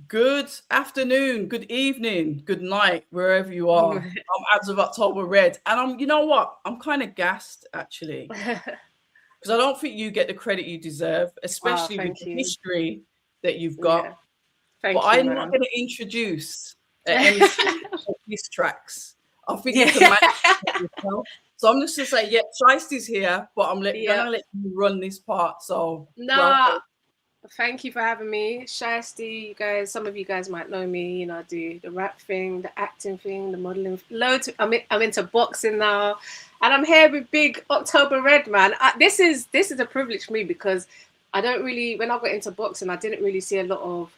Good afternoon, good evening, good night, wherever you are. I'm Ads of October Red, and you know what? I'm kind of gassed actually, because I don't think you get the credit you deserve, Oh, especially with thank the you. history that you've got. Yeah, But thank you, I'm not man. going to introduce any of these tracks. I think you Yeah. can manage it yourself. So I'm just going to say, yeah, Shystie's here, but Yep. gonna let you run this part. So No, welcome. thank you for having me. Shystie, you guys, some of you guys might know me. I do the rap thing, the acting thing, the modeling. Loads. I'm into boxing now, and I'm here with Big October Red, man. This is a privilege for me because I don't really. When I got into boxing, I didn't really see a lot of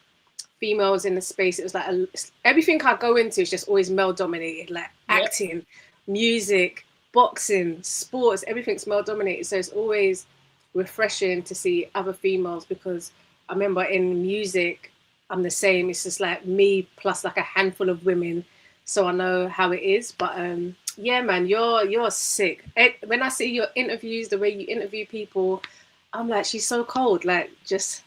females in the space. It was like everything I go into is just always male dominated, like Yep. acting, music, boxing, sports. Everything's male dominated. So it's always refreshing to see other females because I remember in music, I'm the same. It's just like me plus like a handful of women, so I know how it is. But yeah, man, you're sick. When I see your interviews, the way you interview people, I'm like, she's so cold. Like, just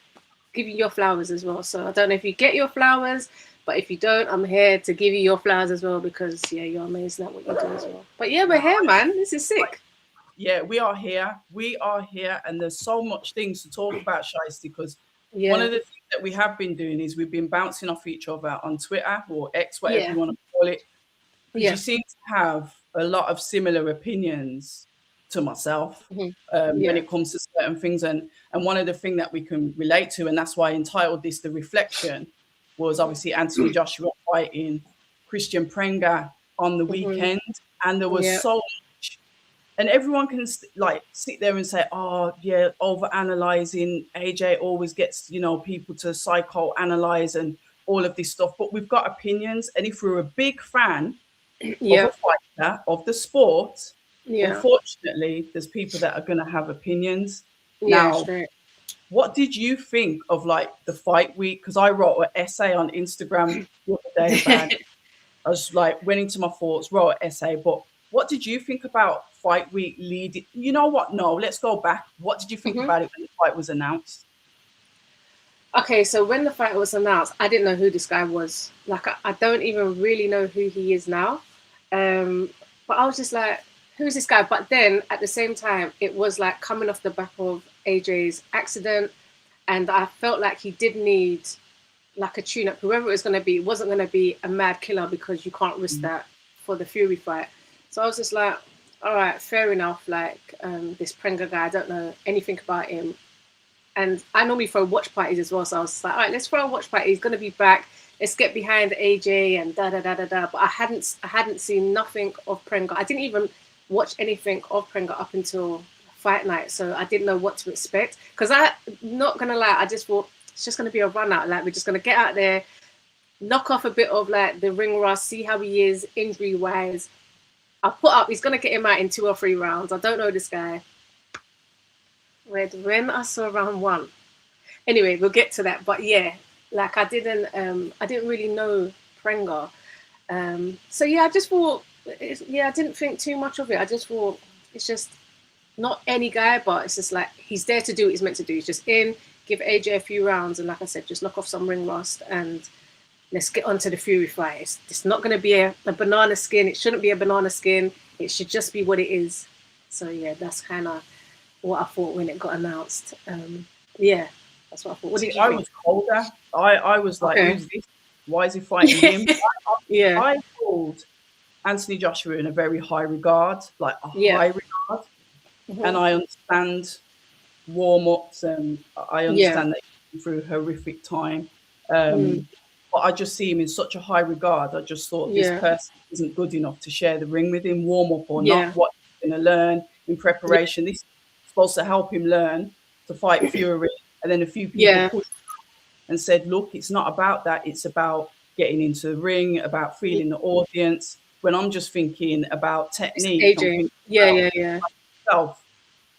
give you your flowers as well. So I don't know if you get your flowers, but if you don't, I'm here to give you your flowers as well because yeah, you're amazing at what you do as well. But yeah, we're No, here, man. This is sick. yeah, we are here. We are here, and there's so much things to talk about, Shiesty, because one Yeah, of the things that we have been doing is we've been bouncing off each other on Twitter or X, whatever yeah, you want to call it, because you yeah, seem to have a lot of similar opinions to myself hmm, when yeah, it comes to certain things. And one of the things that we can relate to, and that's why I entitled this "The Reflection," was obviously Anthony Joshua fighting Kristian Prenga on the hmm, weekend, and there was yeah, so much, and everyone can like sit there and say, "Oh, yeah, over analyzing." AJ always gets people to psychoanalyze and all of this stuff, but we've got opinions, and if we're a big fan of a yeah, fighter of the sport, yeah, unfortunately, there's people that are going to have opinions. yeah, Now, straight. what did you think of like the fight week? Because I wrote an essay on Instagram the other day about it. I was like went into my thoughts, wrote an essay, but what did you think about fight week leading? You know what? No, let's go back. What did you think Hmm. about it when the fight was announced? Okay, so when the fight was announced, I didn't know who this guy was. Like, I don't even really know who he is now. Um, but I was just like, who's this guy? But then at the same time, it was like coming off the back of AJ's accident, and I felt like he did need like a tune up. Whoever it was going to be, it wasn't going to be a mad killer because you can't risk Mm. that for the Fury fight. So I was just like, all right, fair enough. Like, this Prenga guy, I don't know anything about him. And I normally throw watch parties as well. So I was like, all right, let's throw a watch party. He's gonna be back. Let's get behind AJ and da da da da da. But I hadn't seen nothing of Prenga. I didn't even watch anything of Prenga up until fight night. So I didn't know what to expect. Because I not gonna lie, I just thought it's just gonna be a run out. Like, we're just gonna get out there, knock off a bit of like the ring rust, see how he is injury wise. I put up he's gonna get him out in 2 or 3 rounds. I don't know this guy. When I saw round one, anyway, we'll get to that. But yeah, like I didn't really know Prenga. So yeah, I just thought, yeah, I didn't think too much of it. I just thought it's just not any guy, but it's just like he's there to do what he's meant to do. He's just in, give AJ a few rounds, and like I said, just knock off some ring rust and let's get on to the Fury fight. It's not going to be a banana skin. It shouldn't be a banana skin. It should just be what it is. So yeah, that's kind of what I thought when it got announced. Yeah, that's what I thought. What See, did you I think? was colder. I was like, Okay. who's this? Why is he fighting him? Yeah. I hold Anthony Joshua in a very high regard, like a Yeah. high regard, and Hmm. I understand warm ups, and I Yeah. understand that he's been through a horrific time. Mm. But I just see him in such a high regard. I just thought this Yeah. person isn't good enough to share the ring with him, warm up or not. Yeah. What he's going to learn in Yeah. preparation. This is supposed to help him learn to fight Fury, and then a few people Yeah. pushed and said, look, it's not about that. It's about getting into the ring, about feeling the audience. When I'm just thinking about It's technique, I'm AJ. thinking Yeah. about Yeah. Yeah. myself.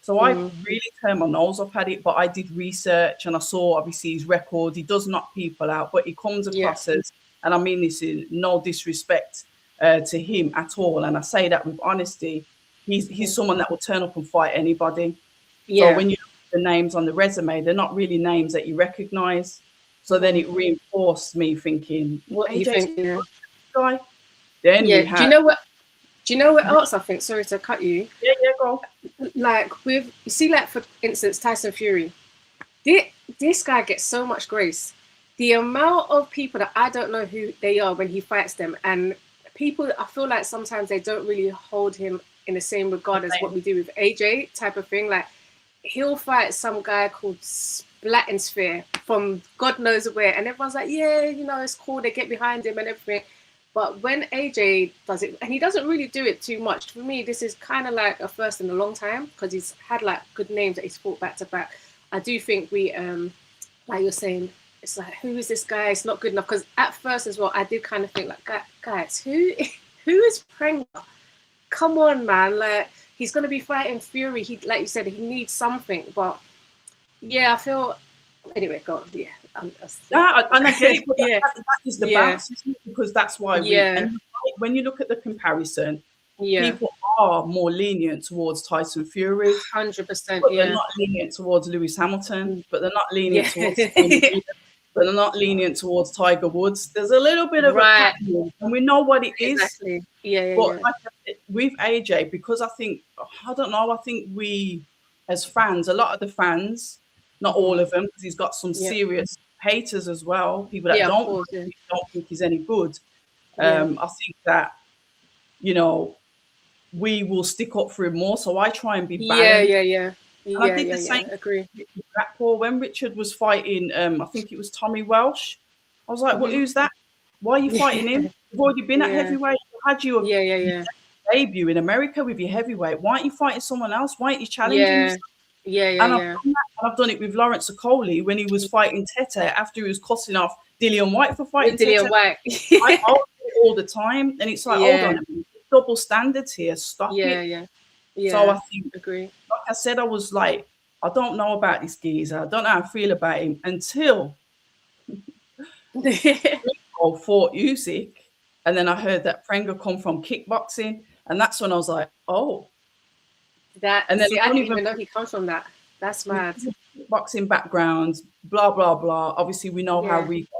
So I Mm. really turned my nose up at it, but I did research and I saw obviously his record. He does knock people out, but he comes Yeah. across as, and I mean this in no disrespect to him at all, and I say that with honesty, he's Hmm. someone that will turn up and fight anybody. So Yeah. when you look at the names on the resume, they're not really names that you recognize. So then it reinforced me thinking, What you AJ's think? Yeah. guy. Then we Yeah. had. Do you know what? Do you know what else I think? Sorry to cut you. Yeah, go. Like with, you see, like for instance, Tyson Fury. This guy gets so much grace. The amount of people that I don't know who they are when he fights them, and people, I feel like sometimes they don't really hold him in the same regard as what we do with AJ type of thing. Like he'll fight some guy called Splattensphere from God knows where, and everyone's like, yeah, you know, it's cool. They get behind him and everything. But when AJ does it, and he doesn't really do it too much, for me, this is kind of like a first in a long time because he's had like good names that he's fought back to back. I do think we, like you're saying, it's like, who is this guy? It's not good enough. Because at first as well, I did kind of think like, guys, who is Prenga? Come on, man! Like he's gonna be fighting Fury. He, like you said, he needs something. But yeah, I feel. Anyway, go on. Yeah, and I get it. But that is the balance, isn't it? Because that's why we. And when you look at the comparison, people are more lenient towards Tyson Fury. 100%. But they're not lenient towards Lewis Hamilton. But they're not lenient towards. But they're not lenient towards Tiger Woods. There's a little bit of a pattern, and we know what it is. Exactly. Yeah. But like with AJ, because I think, I don't know, I think we as fans, a lot of the fans, not all of them, because he's got some serious haters as well, people that don't think he's any good. I think that, you know, we will stick up for him more. So I try and be balanced. And I did the same. Agree. When Richard was fighting, I think it was Tommy Welsh. I was like, well, who's that? Why are you fighting him? You've already been at heavyweight. Had you debut in America with your heavyweight? Why aren't you fighting someone else? Why aren't you challenging? I've done it with Lawrence Okoli when he was fighting Tete after he was cussing off Dillian White for fighting Dillian White. I argue it all the time, and it's like, hold on a minute, double standards here. Stop it. So I think, like I said, I was like, I don't know about this geezer. I don't know how I feel about him until Rico fought Usyk, and then I heard that Prenga come from kickboxing, and that's when I was like, oh. And then I didn't even know he comes from that. That's mad. Boxing background, blah blah blah. Obviously, we know how Rico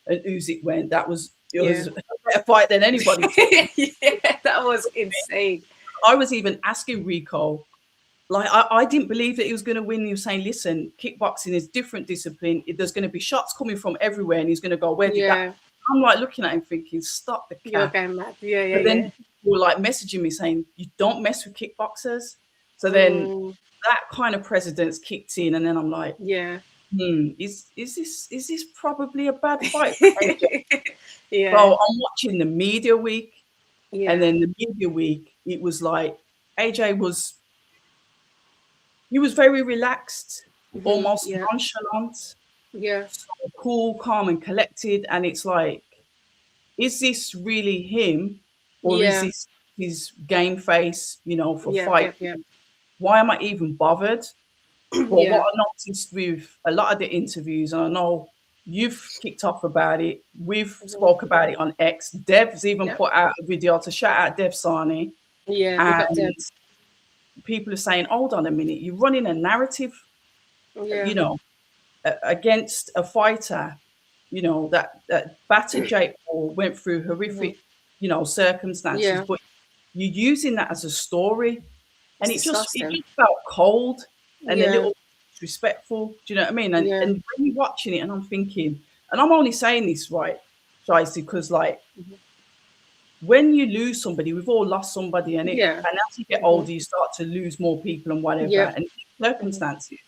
and Usyk went. It was a better fight than anybody. That was insane. I was even asking Rico, like, I didn't believe that he was going to win. He was saying, listen, kickboxing is different discipline. There's going to be shots coming from everywhere, and he's going to go, where did that? I'm like looking at him thinking, stop the cat. You're going mad. But then people were like messaging me saying, you don't mess with kickboxers. So then that kind of precedence kicked in, and then I'm like, is this probably a bad fight? So I'm watching the media week, and then the media week, it was like AJ was very relaxed, almost nonchalant, so cool, calm, and collected. And it's like, is this really him, or is this his game face? You know, for fight. Why am I even bothered? But what I noticed with a lot of the interviews, and I know you've kicked off about it, we've spoke about it on X. Dev's even put out a video to shout out Dev Sani. And people are saying, hold on a minute, you're running a narrative, you know, against a fighter, you know, that battered Jake Paul, went through horrific, you know, circumstances, but you're using that as a story. And it just felt cold and a little disrespectful. Do you know what I mean? And when you're watching it, and I'm thinking, and I'm only saying this, right, Shystie, because like when you lose somebody, we've all lost somebody, and and as you get older, you start to lose more people and whatever, and circumstances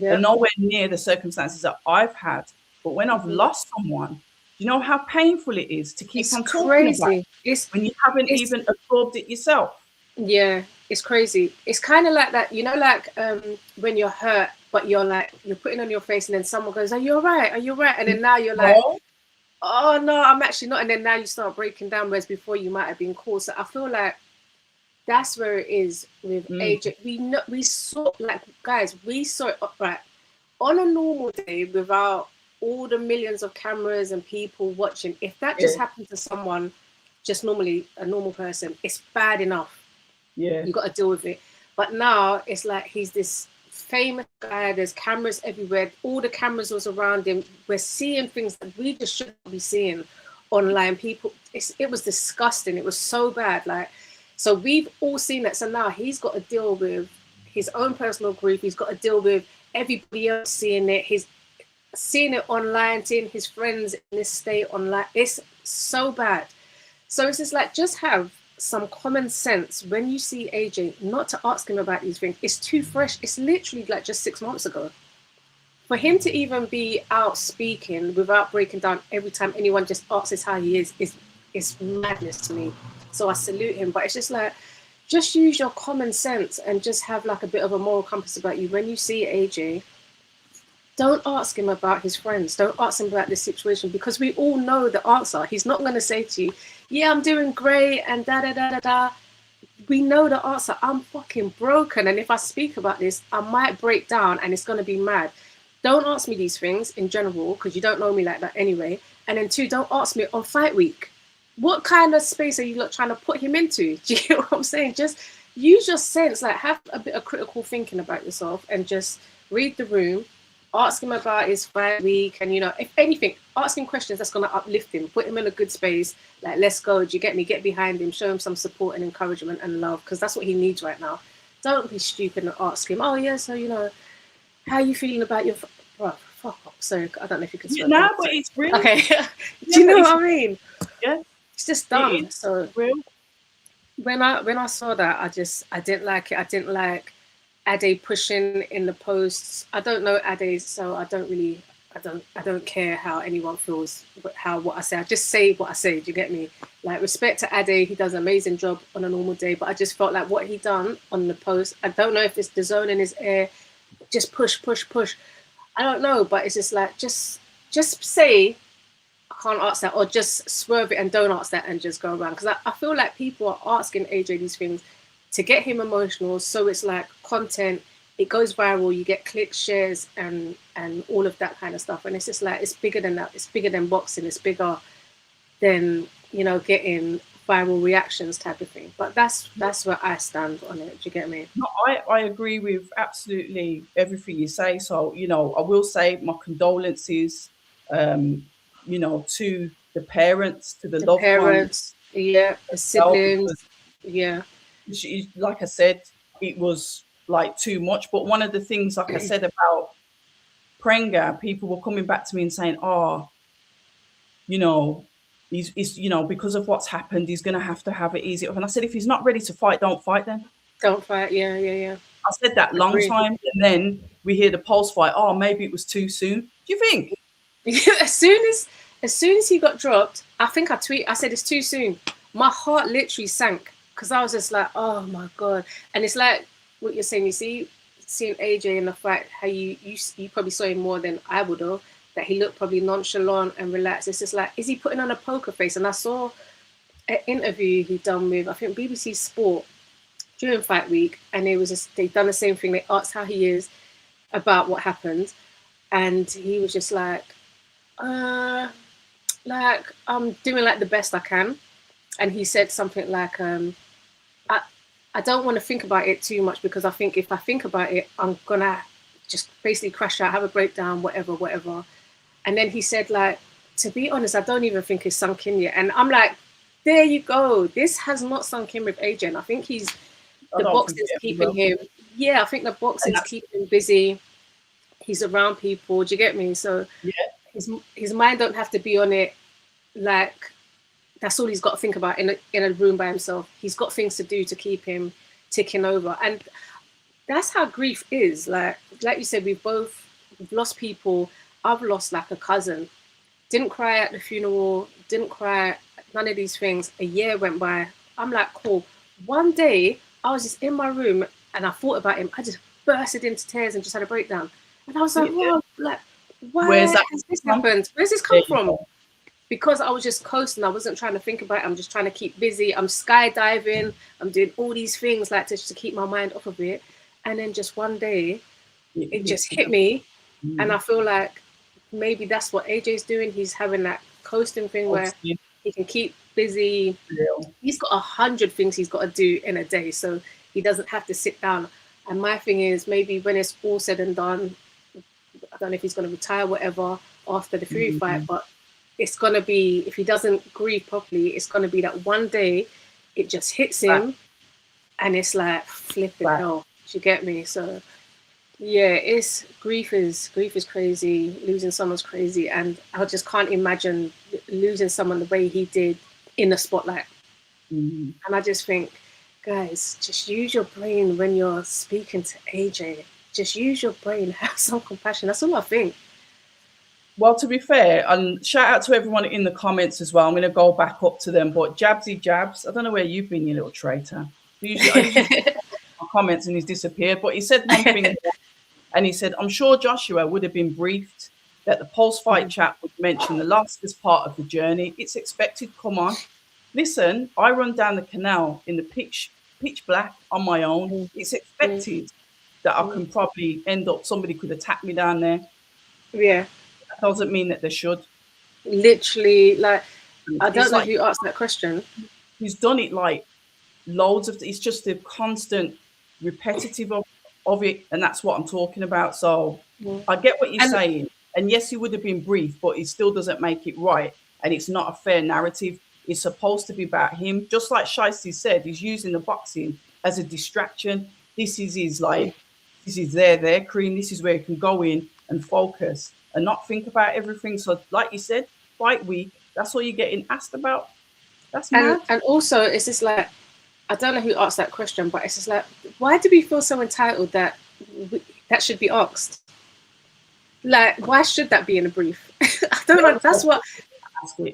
are nowhere near the circumstances that I've had. But when I've lost someone, you know how painful it is to keep on talking about it when you haven't even absorbed it yourself. Yeah, it's crazy. It's kind of like that, you know, like when you're hurt, but you're putting on your face, and then someone goes, "Are you all right? Are you all right?" And then now you're like, "Oh no, I'm actually not." And then now you start breaking down, whereas before you might have been cool. So I feel like that's where it is with AJ. We saw, like, guys, we saw it right on a normal day without all the millions of cameras and people watching. If that just happened to someone, just normally a normal person, it's bad enough. You got to deal with it. But now it's like he's this famous guy. There's cameras everywhere. All the cameras was around him. We're seeing things that we just shouldn't be seeing online. People, it was disgusting. It was so bad. Like, so we've all seen that. So now he's got to deal with his own personal grief. He's got to deal with everybody else seeing it. He's seeing it online, seeing his friends in this state online. It's so bad. So it's just like, just have some common sense when you see AJ, not to ask him about these things. It's too fresh. It's literally like just 6 months ago. For him to even be out speaking without breaking down every time anyone just asks how he is madness to me. So I salute him. But it's just like, just use your common sense and just have like a bit of a moral compass about you. When you see AJ, don't ask him about his friends. Don't ask him about this situation, because we all know the answer. He's not going to say to you, yeah, I'm doing great and da-da-da-da-da. We know the answer. I'm fucking broken. And if I speak about this, I might break down and it's going to be mad. Don't ask me these things in general, because you don't know me like that anyway. And then 2, don't ask me on fight week. What kind of space are you trying to put him into? Do you know what I'm saying? Just use your sense, like have a bit of critical thinking about yourself and just read the room. Ask him about his fight week, and you know, if anything, ask him questions that's gonna uplift him, put him in a good space. Like, let's go. Do you get me? Get behind him, show him some support and encouragement and love, because that's what he needs right now. Don't be stupid and ask him, oh yeah, so you know, how are you feeling about your? Bro, fuck off. So I don't know if you could. Yeah, no, but it's real. Okay. Do you know what I mean? Yeah, it's just dumb. It so real. When I saw that, I didn't like it. I didn't like Ade pushing in the posts. I don't know Ade, so I don't care how anyone feels, what I say. I just say what I say. Do you get me? Like, respect to Ade, he does an amazing job on a normal day, but I just felt like what he done on the post, I don't know if it's the zone in his air, just push. I don't know, but it's just like, just say, I can't ask that, or just swerve it and don't ask that and just go around. Because I feel like people are asking AJ these things to get him emotional, so it's like content, it goes viral, you get clicks, shares, and all of that kind of stuff. And it's just like, it's bigger than that. It's bigger than boxing. It's bigger than, you know, getting viral reactions type of thing. But that's where I stand on it. Do you get me? No, I agree with absolutely everything you say. So, you know, I will say my condolences, you know, to the parents, to the loved parents, ones. Yeah, the siblings, yeah. Like I said, it was like too much. But one of the things, like I said about Prenga, people were coming back to me and saying, oh, you know, he's you know, because of what's happened, he's going to have it easy. And I said, if he's not ready to fight, don't fight then. Don't fight, yeah. I said that long time, and then we hear the Pulse fight. Oh, maybe it was too soon. Do you think? as soon as he got dropped, I think I said it's too soon. My heart literally sank, because I was just like, oh my God. And it's like what you're saying, you see, seeing AJ in the fight, how you probably saw him more than I would have, that he looked probably nonchalant and relaxed. It's just like, is he putting on a poker face? And I saw an interview he done with, I think, BBC Sport during fight week, and they done the same thing. They asked how he is about what happened, and he was just like I'm doing like the best I can. And he said something like, I don't want to think about it too much, because I think if I think about it, I'm gonna just basically crash out, have a breakdown, whatever. And then he said, like, to be honest, I don't even think it's sunk in yet. And I'm like, there you go. This has not sunk in with AJ. And I think the boxing's keeping him. Yeah, I think the boxing's keeping him busy. He's around people. Do you get me? So yeah, his mind don't have to be on it. Like, that's all he's got to think about in a room by himself. He's got things to do to keep him ticking over. And that's how grief is. Like you said, we've lost people. I've lost like a cousin. Didn't cry at the funeral, didn't cry, none of these things. A year went by. I'm like, cool. One day, I was just in my room and I thought about him. I just bursted into tears and just had a breakdown. And I was like, whoa, like, why has this happened? Where's this come from? Because I was just coasting. I wasn't trying to think about it. I'm just trying to keep busy. I'm skydiving. I'm doing all these things like to keep my mind off of it. And then just one day, it just hit me. And I feel like maybe that's what AJ's doing. He's having that coasting thing where he can keep busy. He's got 100 things he's got to do in a day, so he doesn't have to sit down. And my thing is, maybe when it's all said and done, I don't know if he's going to retire, whatever, after the Fury fight, but it's going to be, if he doesn't grieve properly, it's going to be that one day it just hits him and it's like flipping hell. Do you get me? So yeah, it's grief is crazy. Losing someone's crazy, and I just can't imagine losing someone the way he did in the spotlight. And I just think, guys, just use your brain when you're speaking to AJ. Just use your brain, have some compassion. That's all I think. Well, to be fair, and shout out to everyone in the comments as well. I'm going to go back up to them. But Jabsy Jabs, I don't know where you've been, you little traitor. I usually comments and he's disappeared. But he said one thing, and he said, I'm sure Joshua would have been briefed that the post-fight chat would mention the loss as part of the journey. It's expected. Come on. Listen, I run down the canal in the pitch black on my own. It's expected that I can probably end up, somebody could attack me down there. Yeah. That doesn't mean that they should. Literally, like, I don't know who asked that question. He's done it like loads of, it's just the constant repetitive of it. And that's what I'm talking about. So I get what you're saying. And yes, he would have been brief, but it still doesn't make it right. And it's not a fair narrative. It's supposed to be about him. Just like Shystie said, he's using the boxing as a distraction. This is his, like, this is their cream. This is where he can go in and focus and not think about everything. So like you said, fight week, that's all you're getting asked about. That's mad. And also, it's just like, I don't know who asked that question, but it's just like, why do we feel so entitled that that should be asked? Like, why should that be in a brief? I don't know. That's what.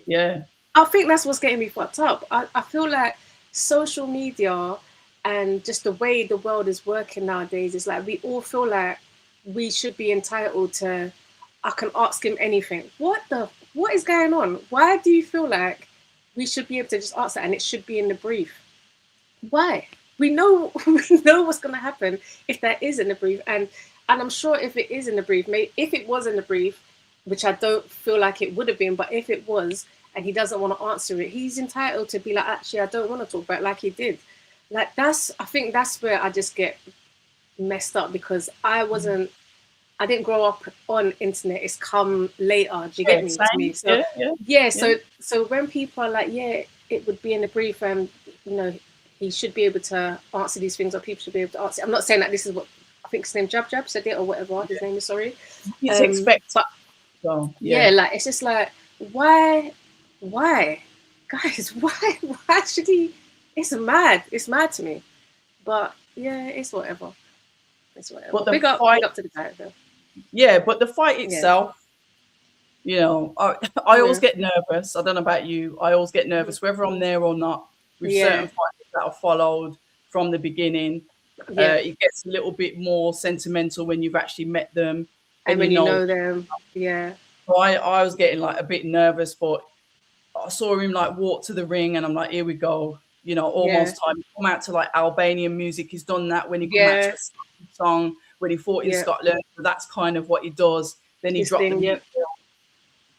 Yeah. I think that's what's getting me fucked up. I feel like social media and just the way the world is working nowadays is like we all feel like we should be entitled to, I can ask him anything. What is going on? Why do you feel like we should be able to just ask that and it should be in the brief? Why? We know what's going to happen if that is in the brief. And I'm sure if it is in the brief, if it was in the brief, which I don't feel like it would have been, but if it was, and he doesn't want to answer it, he's entitled to be like, actually, I don't want to talk about it, like he did. Like I think that's where I just get messed up, because I didn't grow up on internet. It's come later. Do you get me? To me? So, so when people are like, yeah, it would be in the brief, and he should be able to answer these things, or people should be able to answer. I'm not saying that this is what I think his name Jab said it, or whatever his name is. Sorry, it's expected. But like it's just like, why, guys? Why should he? It's mad to me. But yeah, it's whatever. But big up to the guy though. Yeah, but the fight itself, I always get nervous. I don't know about you. I always get nervous whether I'm there or not with certain fights that I've followed from the beginning. It gets a little bit more sentimental when you've actually met them and when you know them. Yeah. So I was getting like a bit nervous, but I saw him like walk to the ring, and I'm like, here we go. Almost time. Come out to like Albanian music. He's done that when he come out to a song when he fought in Scotland. So that's kind of what he does. Then he dropped the music,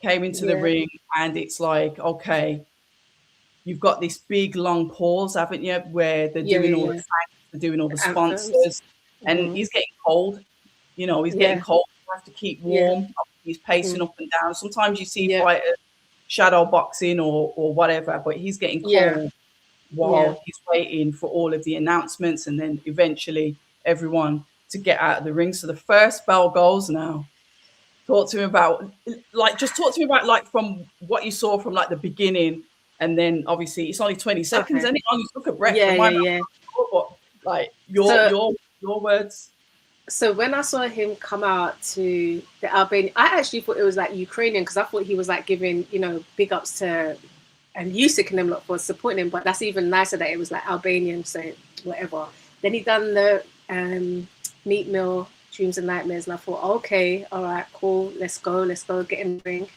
came into the ring, and it's like, okay, you've got this big long pause, haven't you? Where they're doing all the thanks, they're doing all the sponsors, and he's getting cold. He's getting cold. You have to keep warm. He's pacing up and down. Sometimes you see fighters shadow boxing or whatever, but he's getting cold while he's waiting for all of the announcements, and then eventually everyone to get out of the ring. So the first bell goes now. Talk to me about from what you saw from like the beginning, and then obviously it's only 20 seconds, and it only took a breath. But like your words. So when I saw him come out to the Albanian, I actually thought it was like Ukrainian, because I thought he was like giving, big ups to and Usyk and them lot for supporting him. But that's even nicer that it was like Albanian, so whatever. Then he done the meat meal, dreams and nightmares, and I thought, okay, all right, cool, let's go, get in the ring.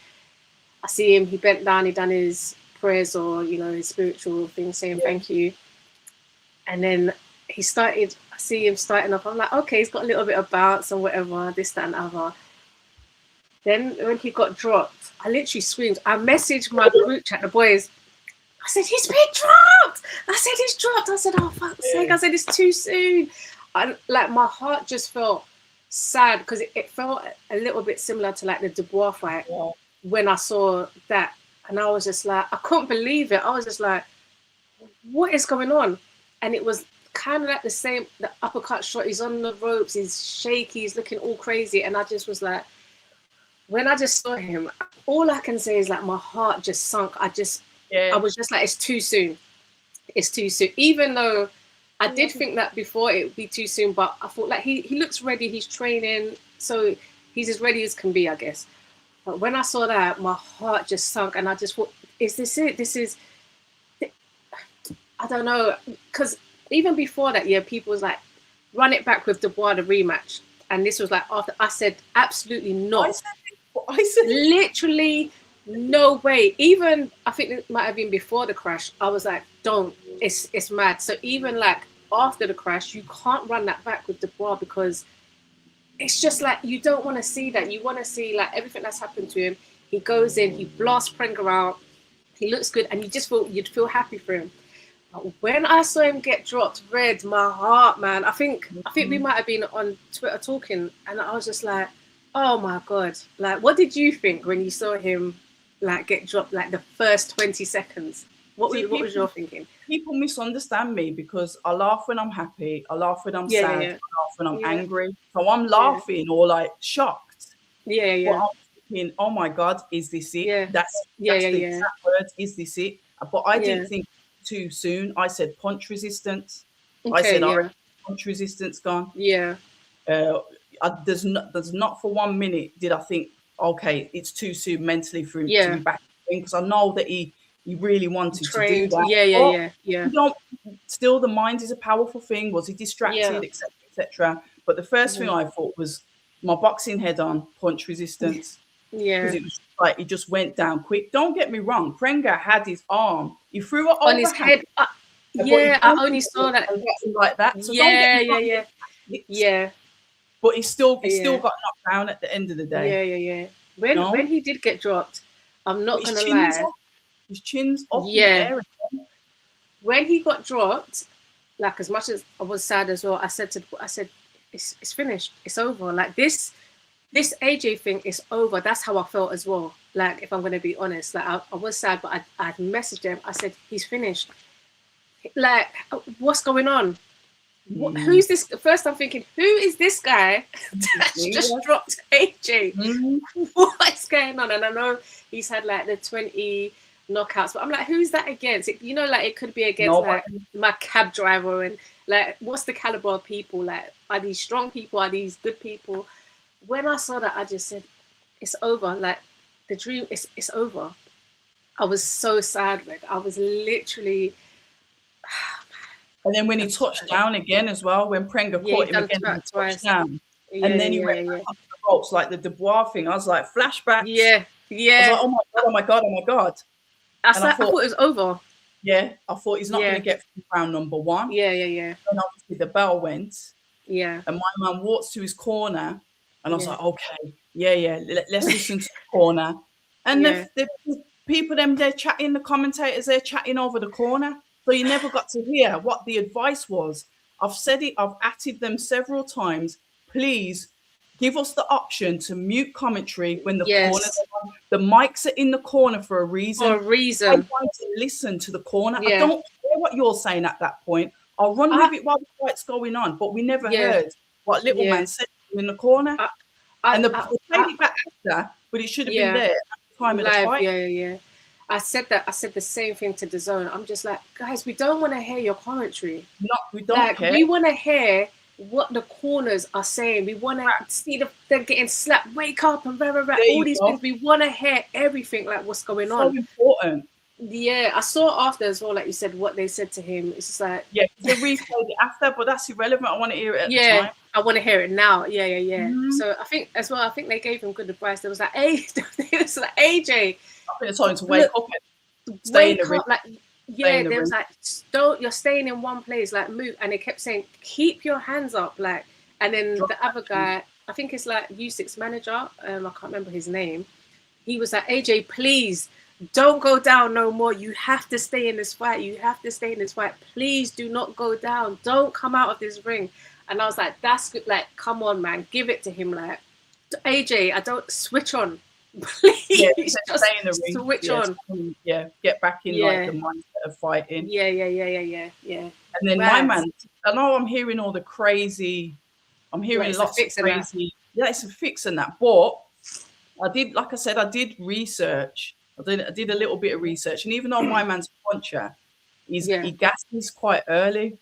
I see him, he bent down, he done his prayers or his spiritual thing, saying thank you. And then I see him starting off. I'm like, okay, he's got a little bit of bounce or whatever, this, that, and other. Then when he got dropped, I literally screamed. I messaged my group chat, the boys. I said, he's been dropped. I said, oh, fuck's sake. I said, it's too soon. like my heart just felt sad because it felt a little bit similar to like the Dubois fight when I saw that, and I was just like, I couldn't believe it. I was just like, what is going on? And it was kind of like the same, the uppercut shot. He's on the ropes, he's shaky, he's looking all crazy, and I just was like, when I just saw him, all I can say is like my heart just sunk. I was just like, it's too soon. It's too soon. Even though I did think that before it would be too soon, but I thought like he looks ready, he's training, so he's as ready as can be, I guess. But when I saw that, my heart just sunk, and I just thought, is this it? This is, I don't know, because even before that, people was like, run it back with Dubois, the rematch. And this was like after I said, absolutely not. I said literally no way. Even I think it might have been before the crash, I was like, don't, it's mad. So even like after the crash, you can't run that back with Dubois, because it's just like, you don't want to see that. You want to see like everything that's happened to him. He goes in, he blasts Prenga out, he looks good, and you'd feel happy for him. But when I saw him get dropped, Red, my heart, man, I think we might have been on Twitter talking, and I was just like, oh my God. Like, what did you think when you saw him like get dropped like the first 20 seconds? What was your thinking? People misunderstand me because I laugh when I'm happy, I laugh when I'm sad, I laugh when I'm angry. So I'm laughing or like shocked. But I'm thinking, oh my God, is this it? That's the exact words, is this it? But I didn't think too soon. I said punch resistance. I said punch resistance gone. There's not for 1 minute did I think, okay, it's too soon mentally for him to be back in, because I know that he really wanted to do that. You don't, still the mind is a powerful thing. Was he distracted, etc., etc.? But the first thing I thought was my boxing head on, punch resistance. Because it was like he just went down quick. Don't get me wrong, Prenga had his arm. He threw it on his head. I only saw that like that. So but he still got knocked down at the end of the day. When he did get dropped, I'm not gonna lie. His chin's off in the air. When he got dropped, like as much as I was sad as well, I said it's finished. It's over. Like this AJ thing is over. That's how I felt as well. Like, if I'm going to be honest, like I was sad, but I messaged him. I said, he's finished. Like, what's going on? Who's this? First I'm thinking, who is this guy that just dropped AJ? What's going on? And I know he's had like the 20 knockouts, but I'm like, who's that against? You know, like it could be against like my cab driver, and like, what's the caliber of people? Like, are these strong people? Are these good people? When I saw that, I just said, it's over. Like, the dream it's over. I was so sad, Red. I was literally. And then when he touched down again as well, when Prenga caught him again, and touched down, and then he went back up the ropes, like the Dubois thing. I was like, flashbacks. Yeah. I was like, oh my god. I thought it was over. Yeah, I thought he's not going to get through round number 1. Yeah. And obviously the bell went. Yeah. And my man walks to his corner, and I was like, okay, let's listen to the corner. And the people, they're chatting, the commentators, they're chatting over the corner. So you never got to hear what the advice was. I've said it, I've atted them several times. Please give us the option to mute commentary when the corners are on. The mics are in the corner for a reason. I want to listen to the corner. I don't care what you're saying at that point. I'll run with it while the fight's going on. But we never heard what little man said in the corner. They played it back after, but it should have been there at the time of the fight. I said the same thing to DAZN. I'm just like, guys, we don't want to hear your commentary. No, we don't care. We want to hear what the corners are saying. We want to see them getting slapped, wake up, and all these things. We want to hear everything, like what's going on. So important. Yeah, I saw after as well, like you said, what they said to him. It's just like, they replayed it after, but that's irrelevant. I want to hear it at the time. I want to hear it now. So I think as well, they gave him good advice. There was like, AJ. I think it's time to wake up and stay in the ring. Like, there was like, you're staying in one place, like move. And they kept saying, keep your hands up, like. And then the other guy, I think it's like U6 manager, I can't remember his name. He was like, AJ, please don't go down no more. You have to stay in this fight. Please do not go down. Don't come out of this ring. And I was like, that's good. Like, come on, man, give it to him. Like, AJ, I don't switch on. Yeah, Please just stay in the ring. switch on. Yeah, get back in like the mindset of fighting. Yeah. And then my man, I know I'm hearing all the crazy, I'm hearing Like, lots of crazy. Yeah, it's a fix and that. But I did, like I said, I did research. I did a little bit of research, and even though my man's a puncher, he gasses quite early.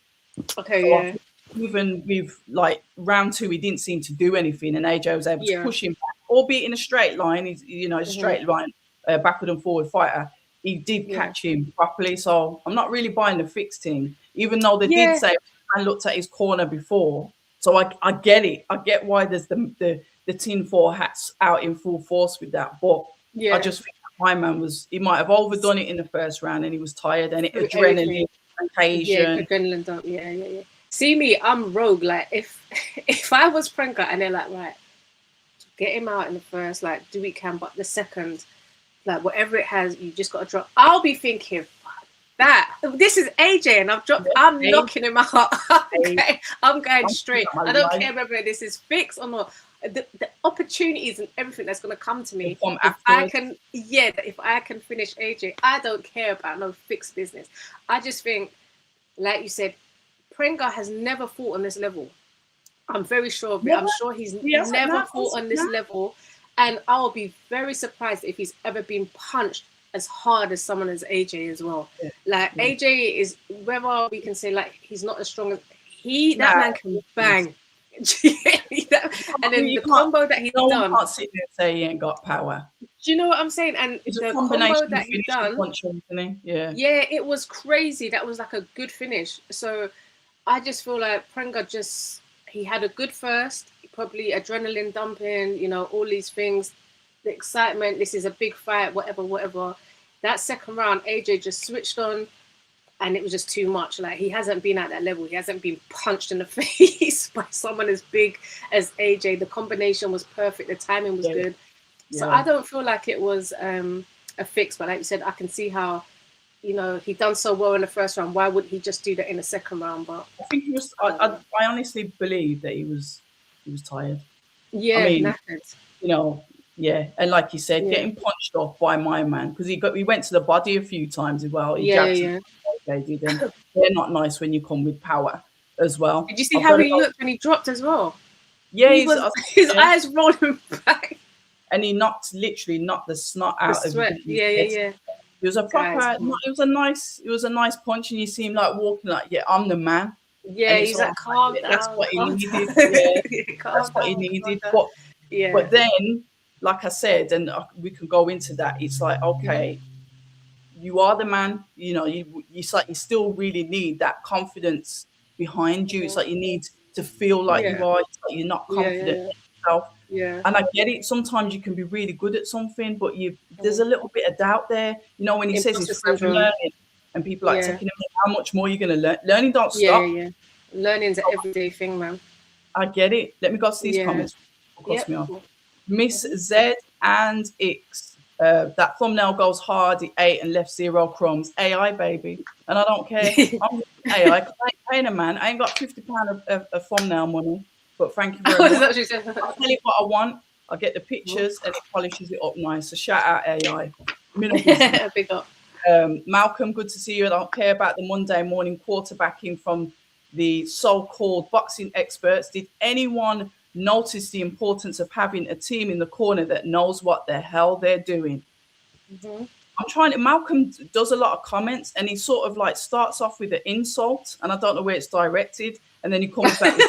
Okay, so even with like round 2, he didn't seem to do anything, and AJ was able to push him back, albeit in a straight line. He's a straight line, backward and forward fighter. He did catch him properly, so I'm not really buying the fixed thing. Even though they did say I looked at his corner before, so I get it. I get why there's the tinfoil hats out in full force with that, but I just think my man he might have overdone it in the first round, and he was tired, and adrenaline, occasion. Adrenaline dump. Yeah. See me, I'm rogue. Like, if I was Prenga and they're like, right, get him out in the first, like, do we can, but the second, like, whatever it has, you just got to drop. I'll be thinking, fuck that. This is AJ, and I've dropped. I'm knocking him out. Okay, I'm going straight. I don't care whether this is fixed or not. The opportunities and everything that's going to come to me, if I can finish AJ, I don't care about no fixed business. I just think, like you said, Prenga has never fought on this level. I'm very sure of it. I'm sure he's never fought on this level, and I'll be very surprised if he's ever been punched as hard as someone as AJ as well. Like, AJ is, whether we can say like he's not as strong as that man can bang. And then the combo that he's done. No one can't sit there and say he ain't got power. Do you know what I'm saying? And it's the a combination combo that he done, yeah, it was crazy. That was like a good finish. So I just feel like Prenga he had a good first, probably adrenaline dumping, all these things, the excitement. This is a big fight, whatever. That second round, AJ just switched on. And it was just too much. Like, he hasn't been at that level. He hasn't been punched in the face by someone as big as AJ. The combination was perfect. The timing was good. So I don't feel like it was a fix. But like you said, I can see how, he done so well in the first round. Why wouldn't he just do that in the second round? But I think he was. I honestly believe that he was tired. Yeah, I mean, knackered. Yeah, and like you said, getting punched off by my man, because he went to the body a few times as well. He jabbed him. They did, and they're not nice when you come with power as well. Did you see how he looked when he dropped as well? Yeah, his eyes rolling back, and he literally knocked the snot out of sweat. Yeah. It was a proper. It was a nice punch, and you see him like walking like, I'm the man. Yeah, he's like, calm down. That's what he needed. That's what he needed. But then, like I said, and we can go into that. It's like, okay, you are the man. It's like you still really need that confidence behind you. It's like you need to feel like you are. It's like you're not confident in yourself. Yeah. And I get it. Sometimes you can be really good at something, but there's a little bit of doubt there. When he says he's learning, and people are taking him, how much more are you going to learn? Learning don't stop. Yeah. Learning's an everyday thing, man. I get it. Let me go to these comments. Me off. Miss Z and X. That thumbnail goes hard. It ate and left 0 crumbs. AI, baby. And I don't care. I'm AI. I ain't paying a man. I ain't got £50 of thumbnail money. But thank you very much. I'll tell you what I want. I'll get the pictures and it polishes it up nice. So shout out AI. Big up. Malcolm, good to see you. I don't care about the Monday morning quarterbacking from the so-called boxing experts. Did anyone notice the importance of having a team in the corner that knows what the hell they're doing? Malcolm does a lot of comments, and he sort of like starts off with an insult, and I don't know where it's directed, and then he comes back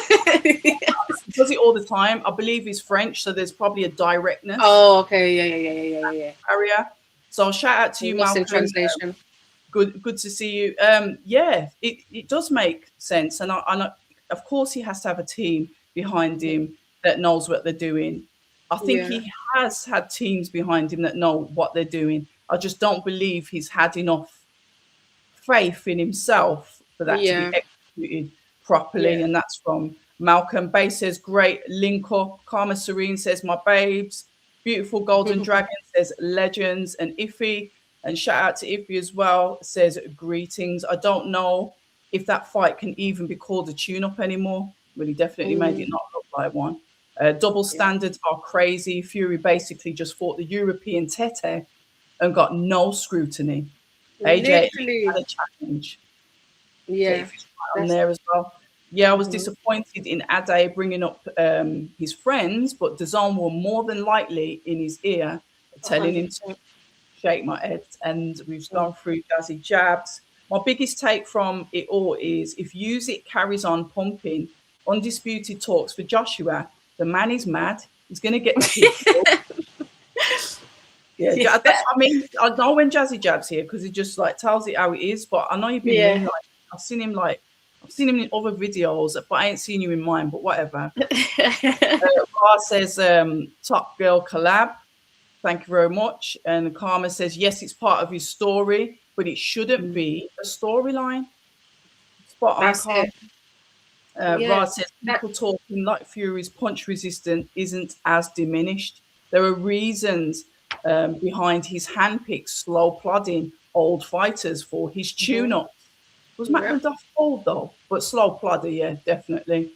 he does it all the time. I believe he's French, so there's probably a directness. Oh, okay. Yeah. Area. So shout out to you, Malcolm. Translation. Good to see you. It does make sense, and I of course he has to have a team behind him that knows what they're doing. I think he has had teams behind him that know what they're doing. I just don't believe he's had enough faith in himself for that to be executed properly. And that's from Malcolm. Bay says, great link up. Karma Serene says, my babes. Beautiful Golden Dragon says, legends. And Iffy, and shout out to Iffy as well, says, greetings. I don't know if that fight can even be called a tune-up anymore. Well, he definitely made it not look like one. Double standards are crazy. Fury basically just fought the European Tete and got no scrutiny. AJ Literally. had a challenge. So Yeah. if he's right on That's there as well. Yeah, I was disappointed in Ade bringing up his friends, but DAZN were more than likely in his ear, telling him to 100%. shake my head. And we've gone through Jazzy Jabs. My biggest take from it all is if Music carries on pumping, undisputed talks for Joshua, the man is mad. He's going to get the kid killed. Yeah, Yeah. that's what I mean. I know when Jazzy Jab's here because he just like tells it how it is. But I know you've been Yeah. mean. I've seen him in other videos, but I ain't seen you in mine. But whatever. Bar says Top Girl collab. Thank you very much. And Karma says yes, it's part of his story, but it shouldn't be a storyline. Spot on, That's Karma. it. Yeah. Rod says people talking like Fury's punch resistant isn't as diminished. There are reasons behind his handpicked, slow plodding old fighters for his tune-up. Was Matt McDuff old though? But slow plodder, yeah, definitely.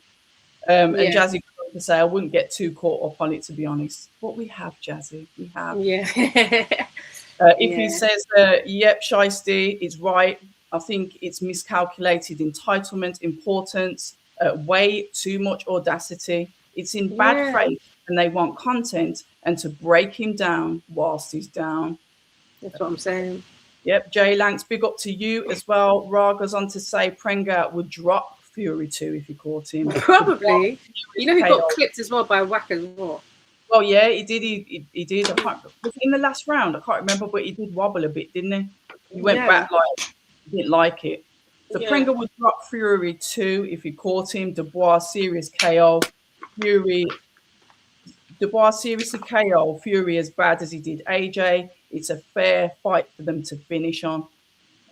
And Jazzy to say I wouldn't get too caught up on it, to be honest. But we have Jazzy, we have. Yeah. If he says, yep, Shystie is right. I think it's miscalculated entitlement, importance, way too much audacity. It's in bad faith and they want content and to break him down whilst he's down. That's what I'm saying. Yep, Jay Lanks, big up to you as well. Ra goes on to say Prenga would drop Fury 2 if he caught him. Probably. You know, he got clipped as well by Wack as well. Oh yeah, he did. He did. I can't. Was it in the last round? I can't remember, but he did wobble a bit, didn't he? He went back like he didn't like it. So Prenga would drop Fury 2 if he caught him. Dubois serious KO. Dubois seriously KO. Fury as bad as he did AJ. It's a fair fight for them to finish on.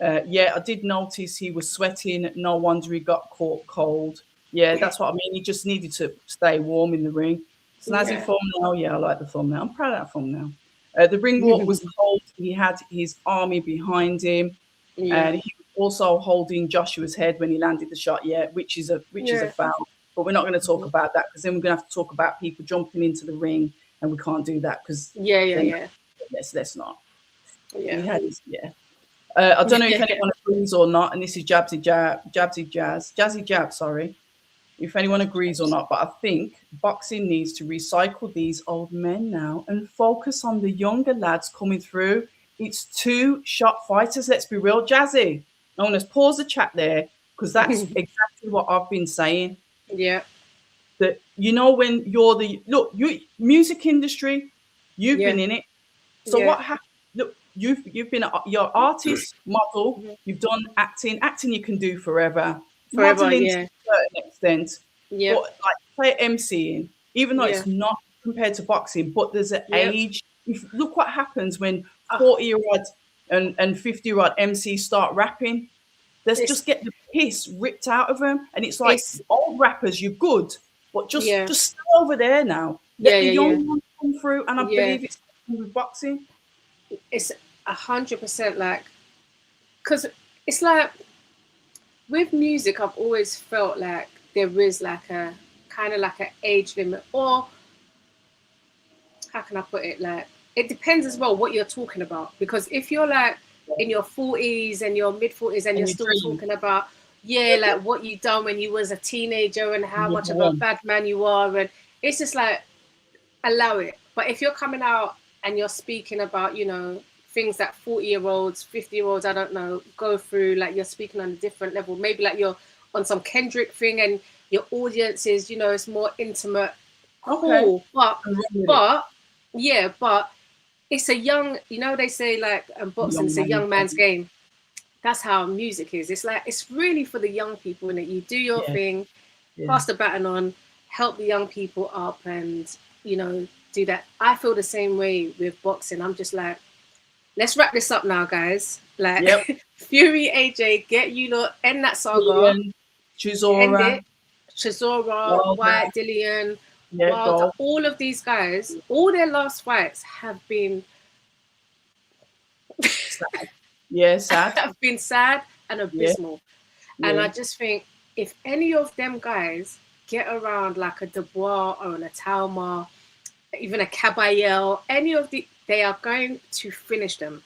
Yeah, I did notice he was sweating. No wonder he got caught cold. Yeah, that's what I mean. He just needed to stay warm in the ring. Snazzy thumbnail. Yeah, I like the thumbnail. I'm proud of that thumbnail. The ring walk was cold. He had his army behind him. And he was also holding Joshua's head when he landed the shot, which is a foul. But we're not going to talk about that because then we're going to have to talk about people jumping into the ring and we can't do that because let's not. Yeah. I don't know if anyone agrees or not, and this is Jazzy Jab, sorry. If anyone agrees or not, but I think boxing needs to recycle these old men now and focus on the younger lads coming through. It's two shot fighters, let's be real. Jazzy, I want to pause the chat there because that's exactly what I've been saying. Yeah. That when you're you music industry, you've been in it. So what happened? Look, you've been your artist, model, you've done acting. Acting you can do forever. Modeling to a certain extent. Yeah. But like say MCing, even though it's not compared to boxing, but there's an age. Look what happens when 40-year-old and 50-year-old MCs start rapping. Let's just get the piss ripped out of them. And it's like old rappers, you're good, but just stay over there now. Let the young ones come through, and I believe it's with boxing. It's 100% like, because it's like with music, I've always felt like there is like a kind of like an age limit, or how can I put it? Like, it depends as well what you're talking about. Because if you're like in your 40s and your mid 40s and you're still talking about, like what you done when you was a teenager and how much of a bad man you are, and it's just like, allow it. But if you're coming out and you're speaking about, things that 40-year-olds, 50-year-olds, I don't know, go through, like you're speaking on a different level. Maybe like you're on some Kendrick thing and your audience is, it's more intimate. Cool. But it's a young, they say like boxing is a young man's game. That's how music is. It's like, it's really for the young people, innit? You do your thing, pass the baton on, help the young people up and, do that. I feel the same way with boxing. I'm just like, let's wrap this up now, guys. Like, Fury, AJ, get end that saga. Chisora, White, Dillian, Wilder, all of these guys, all their last fights have been sad. have been sad and abysmal. And I just think if any of them guys get around like a Dubois or an Atalma, even a Caballel, any of they are going to finish them.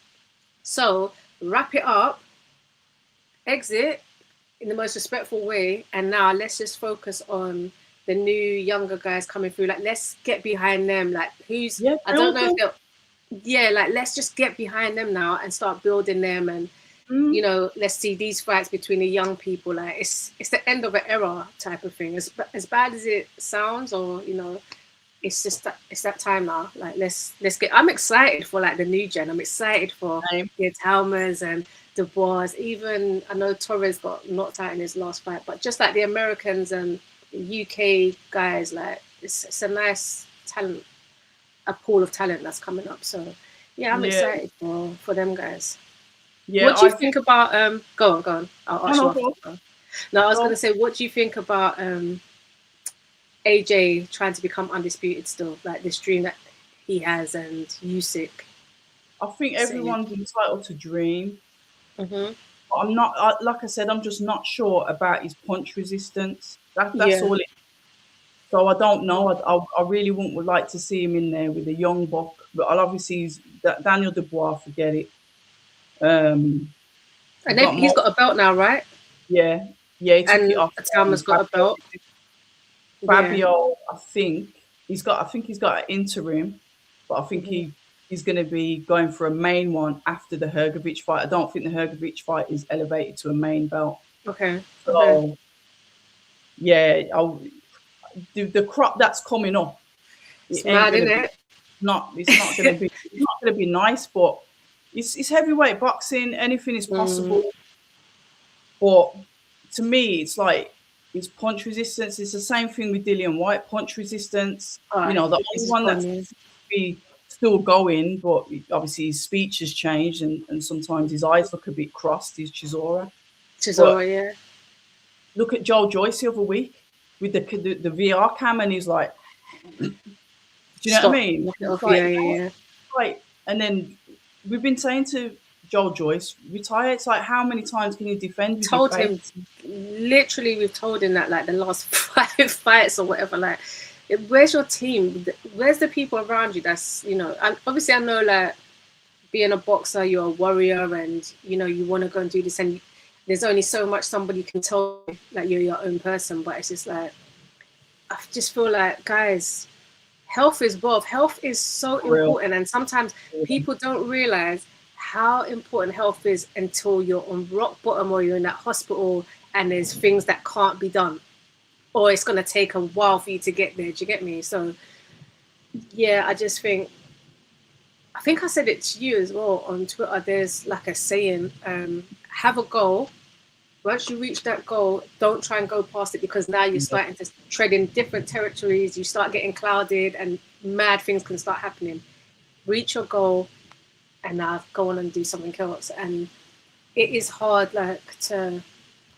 So wrap it up, exit in the most respectful way, and now let's just focus on the new younger guys coming through. Like, let's get behind them. Like, I don't know if they'll, like, let's just get behind them now and start building them. And you know, let's see these fights between the young people. Like, it's the end of an era type of thing. As bad as it sounds, or you know, it's just it's that time now. Like, let's get. I'm excited for like the new gen. I'm excited for the Talmas and Dubois. Even I know Torres got knocked out in his last fight, but just like the Americans and the UK guys, like it's a nice talent, a pool of talent that's coming up. So yeah, I'm excited for them guys. Yeah, what do you think about go on. I'll ask you after. No, I was gonna say, what do you think about AJ trying to become undisputed still, like this dream that he has, and Usyk? I think everyone's entitled to dream. I'm not, like I said, I'm just not sure about his punch resistance. That's all it is. So I don't know. I really would like to see him in there with a young buck, but I'll obviously Daniel Dubois, forget it. And then he's got a belt now, right? Yeah, he took it off. Talma's got a belt. Fabio, I think he's got an interim, but I think he's going to be going for a main one after the Hrgović fight. I don't think the Hrgović fight is elevated to a main belt. Okay. So yeah, the crop that's coming up. It's mad, isn't it? It's not going to be nice, but it's heavyweight boxing. Anything is possible. But to me, it's like it's punch resistance. It's the same thing with Dillian White, punch resistance. You know, the only one that's still going, but obviously his speech has changed, and sometimes his eyes look a bit crossed. Is Chisora, yeah. Look at Joel Joyce the other week with the VR cam, and he's like, do you know what I mean? Like, and then we've been saying to Joel Joyce, retire. It's like, how many times can you defend? We've told him that like the last 5 fights or whatever. Like, where's your team? Where's the people around you? That's, you know, and obviously I know like being a boxer, you're a warrior, and you know you want to go and do this, and there's only so much somebody can tell you, like you're your own person. But it's just like, I just feel like, guys, health is wealth. Health is so important, and sometimes people don't realize how important health is until you're on rock bottom or you're in that hospital and there's things that can't be done, or it's going to take a while for you to get there. Do you get me? So yeah, I just think I said it to you as well on Twitter. There's like a saying, have a goal. Once you reach that goal, don't try and go past it, because now you're starting to tread in different territories. You start getting clouded and mad things can start happening. Reach your goal and now go on and do something else. And it is hard, like, to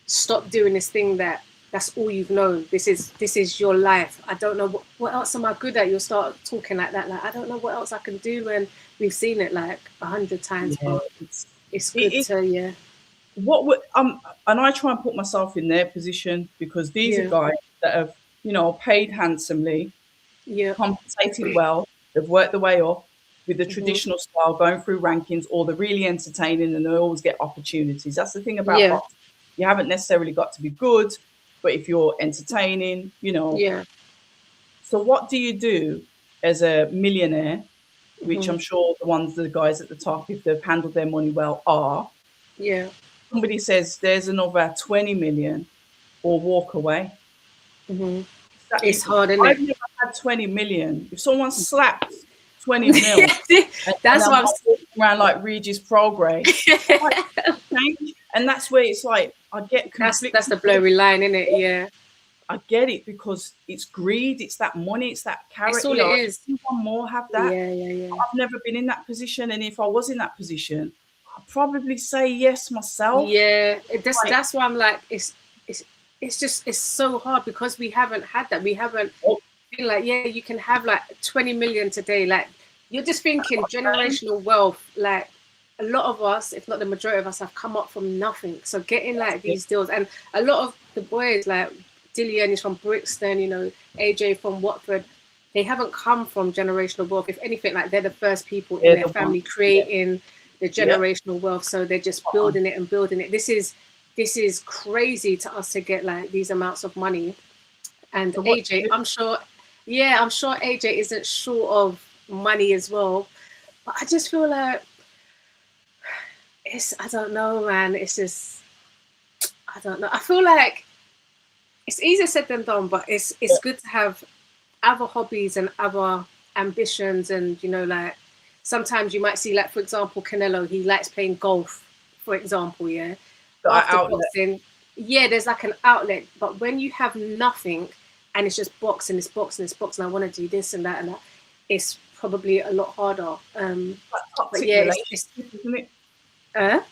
stop doing this thing that's all you've known. This is your life. I don't know what else am I good at. You'll start talking like that. Like, I don't know what else I can do, when we've seen it like 100 times. But it's good to What would and I try and put myself in their position, because these are guys that have, you know, paid handsomely, compensated well, they've worked their way up with the traditional style, going through rankings, or they're really entertaining and they always get opportunities. That's the thing about boxing. You haven't necessarily got to be good, but if you're entertaining, you know. So what do you do as a millionaire, which I'm sure the guys at the top, if they've handled their money well, are. Somebody says there's another 20 million, or walk away. It's hard, isn't it? I've never had 20 million. If someone slapped 20 mil, that's what I'm walking around like Regis Prograde. And that's where it's like, I get conflicted. That's the blurry line, isn't it? Yeah. I get it, because it's greed, it's that money, it's that carrot. It's all it is. Someone more have that. Yeah. I've never been in that position, and if I was in that position, I'd probably say yes myself. Yeah, that's why I'm like, it's so hard, because we haven't had that. We haven't been like, you can have like 20 million today. Like, you're just thinking generational wealth. Like, a lot of us, if not the majority of us, have come up from nothing. So getting like these deals, and a lot of the boys, like, Dillian is from Brixton, you know, AJ from Watford. They haven't come from generational wealth. If anything, like they're the first people in their family creating the generational wealth. So they're just building it and building it. This is crazy to us to get like these amounts of money. And so AJ, I'm sure AJ isn't short of money as well. But I just feel like I don't know, man. It's just, I don't know. I feel like it's easier said than done, but it's good to have other hobbies and other ambitions. And, you know, like sometimes you might see, like, for example, Canelo, he likes playing golf, for example, yeah. After boxing, there's like an outlet. But when you have nothing and it's just boxing, it's boxing, it's boxing, I want to do this and that, it's probably a lot harder. But yeah, isn't it?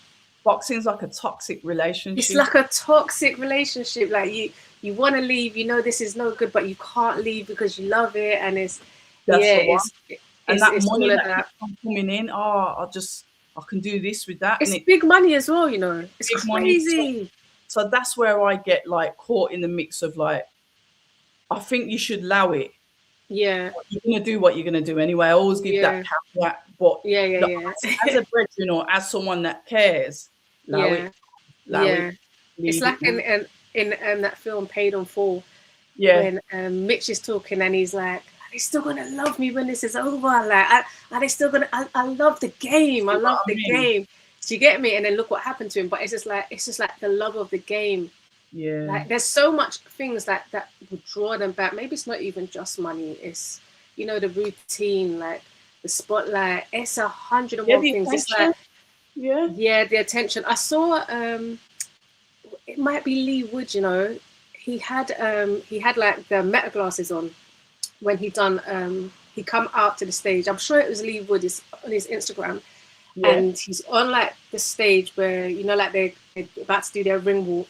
Boxing's like a toxic relationship. It's like a toxic relationship. Like you want to leave, you know this is no good, but you can't leave because you love it, and it's money that coming in. I can do this with that. It's big money as well, you know. It's crazy. So that's where I get like caught in the mix of like, I think you should allow it. Yeah. You're gonna do what you're gonna do anyway. I always give that caveat, but as a brethren or as someone that cares, allow it. It's like in that film Paid in Full, when Mitch is talking and he's like, "Are they still gonna love me when this is over? Like, are they still gonna? I love the game. I love the game." Do you get me? And then look what happened to him. But it's just like the love of the game. Yeah. Like there's so much things that would draw them back. Maybe it's not even just money. It's, you know, the routine, like the spotlight. It's 101 things. It's like the attention. I saw it might be Lee Wood, you know. He had like the meta glasses on when he come out to the stage. I'm sure it was Lee Wood. It's on his Instagram. And he's on like the stage where, you know, like they're about to do their ring walk,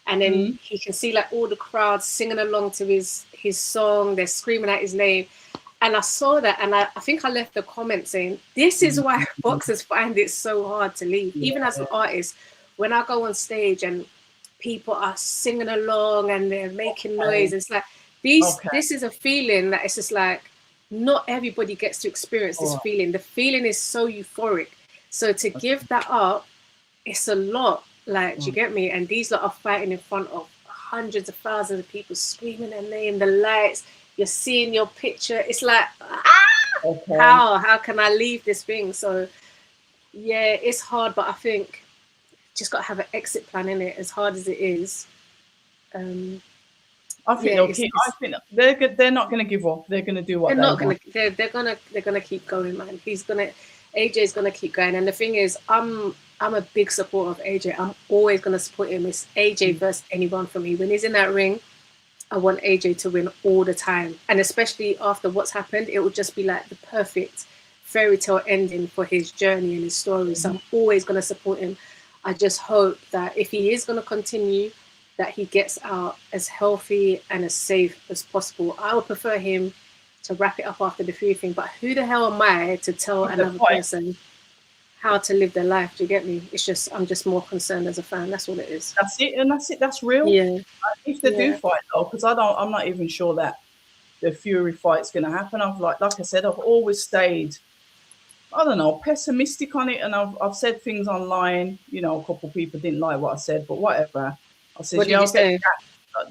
and then he can see like all the crowds singing along to his song. They're screaming out his name, and I saw that, and I think I left a comment saying, "This is why boxers find it so hard to leave." Even as an artist, when I go on stage and people are singing along and they're making noise, it's like this is a feeling that it's just like not everybody gets to experience this feeling. The feeling is so euphoric. So to give that up, it's a lot. Like, do you get me? And these lot are fighting in front of hundreds of thousands of people screaming their name, the lights, you're seeing your picture. It's like, how can I leave this thing? So yeah, it's hard, but I think just got to have an exit plan in it, as hard as it is. I think they're not going to give up. They're going to do what they're gonna keep going, man. AJ's gonna keep going. And the thing is, I'm a big supporter of AJ. I'm always gonna support him. It's AJ versus anyone for me. When he's in that ring, I want AJ to win all the time. And especially after what's happened, it will just be like the perfect fairy tale ending for his journey and his story. So I'm always gonna support him. I just hope that if he is gonna continue, that he gets out as healthy and as safe as possible. I would prefer him to wrap it up after the Fury thing, but who the hell am I to tell another person how to live their life? Do you get me? It's just, I'm just more concerned as a fan. That's all it is. That's it. That's real. Yeah. If they do fight though, because I'm not even sure that the Fury fight's going to happen. Like I said, I've always stayed, I don't know, pessimistic on it, and I've said things online. You know, a couple of people didn't like what I said, but whatever. I said, what did you say?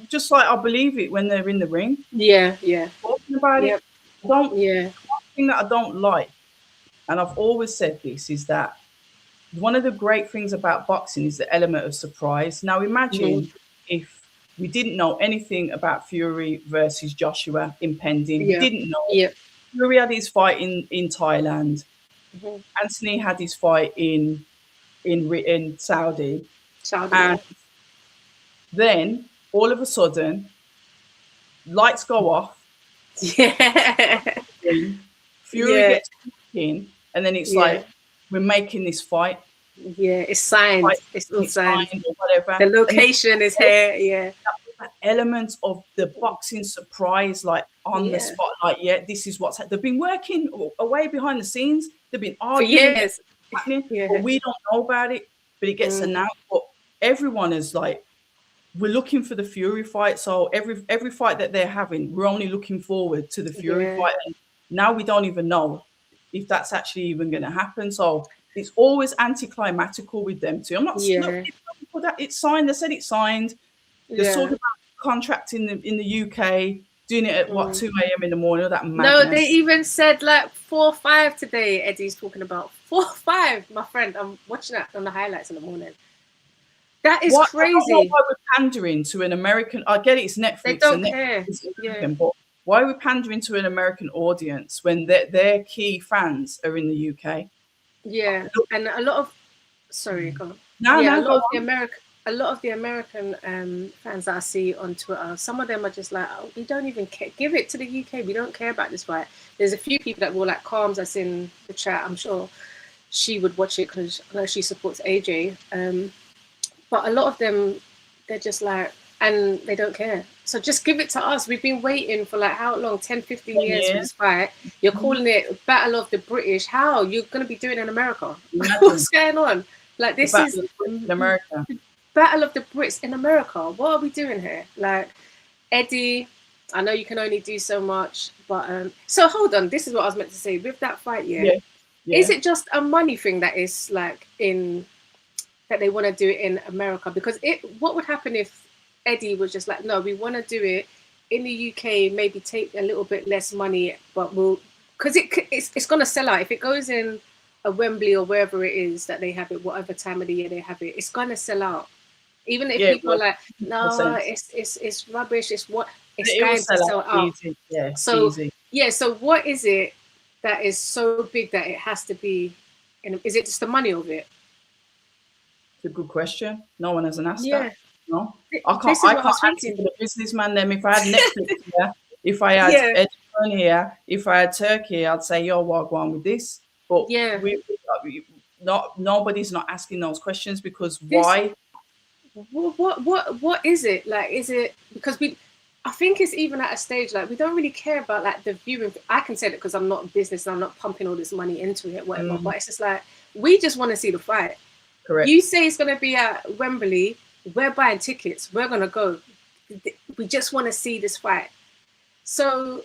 Just like I believe it when they're in the ring. Yeah. Talking about it. One thing that I don't like, and I've always said this, is that one of the great things about boxing is the element of surprise. Now imagine if we didn't know anything about Fury versus Joshua impending. We didn't know. Fury had his fight in Thailand. Anthony had his fight in Saudi. And then all of a sudden, lights go off. Fury gets in, and then it's like, we're making this fight. It's signed. It's all signed. Or whatever. The location is here. That element of the boxing surprise, like on the spotlight. This is what's they've been working away behind the scenes. They've been arguing, happening, but we don't know about it. But it gets announced. But everyone is like, we're looking for the Fury fight. So every fight that they're having, we're only looking forward to the Fury Yeah. fight. And now we don't even know if that's actually even going to happen. So it's always anticlimactical with them too. I'm not. Yeah. Look, that it's signed. They said it's signed. They're Yeah. talking about contract in the UK, doing it at what 2 a.m. in the morning. That No, madness. they even said like 4-5 today. Eddie's talking about 4-5. My friend, I'm watching that on the highlights in the morning. That is crazy. I don't know why we're pandering to an American. I get it, it's Netflix. They don't and care. Netflix Yeah. But why are we pandering to an American audience when their key fans are in the UK? Yeah, and a lot of go on. No, yeah, no, a lot of the American fans that I see on Twitter, some of them are just like, oh, we don't even care. Give it to the UK. We don't care about this fight. There's a few people that will like Calms that's in the chat. I'm sure she would watch it because I know she supports AJ. But a lot of them, they're just like, and they don't care. So just give it to us. We've been waiting for like how long? 10, 15 years for this fight. You're calling it Battle of the British. How? You're going to be doing it in America. What's going on? Like this is in America. Battle of the Brits in America. What are we doing here? Like Eddie, I know you can only do so much, but so hold on. This is what I was meant to say with that fight. Yeah. Is it just a money thing that is like that they want to do it in America? Because what would happen if Eddie was just like, no, we want to do it in the UK, maybe take a little bit less money, but because it's going to sell out. If it goes in a Wembley or wherever it is that they have it, whatever time of the year they have it, it's going to sell out. Even if people are like, no, it's rubbish, it's going to sell out. Easy. Yeah, so easy. Yeah, so what is it that is so big that it has to be? Is it just the money of it? It's a good question. No one has an answer. Yeah. No, I can't answer for the businessman. Them, if I had Netflix here, if I had Edison here, if I had Turkey, I'd say, yo, what go on with this? But nobody's not asking those questions because why? What is it like? Is it because I think it's even at a stage like we don't really care about like the viewing. I can say that because I'm not in business and I'm not pumping all this money into it, whatever. But it's just like we just want to see the fight. Correct. You say it's going to be at Wembley. We're buying tickets. We're going to go. We just want to see this fight. So,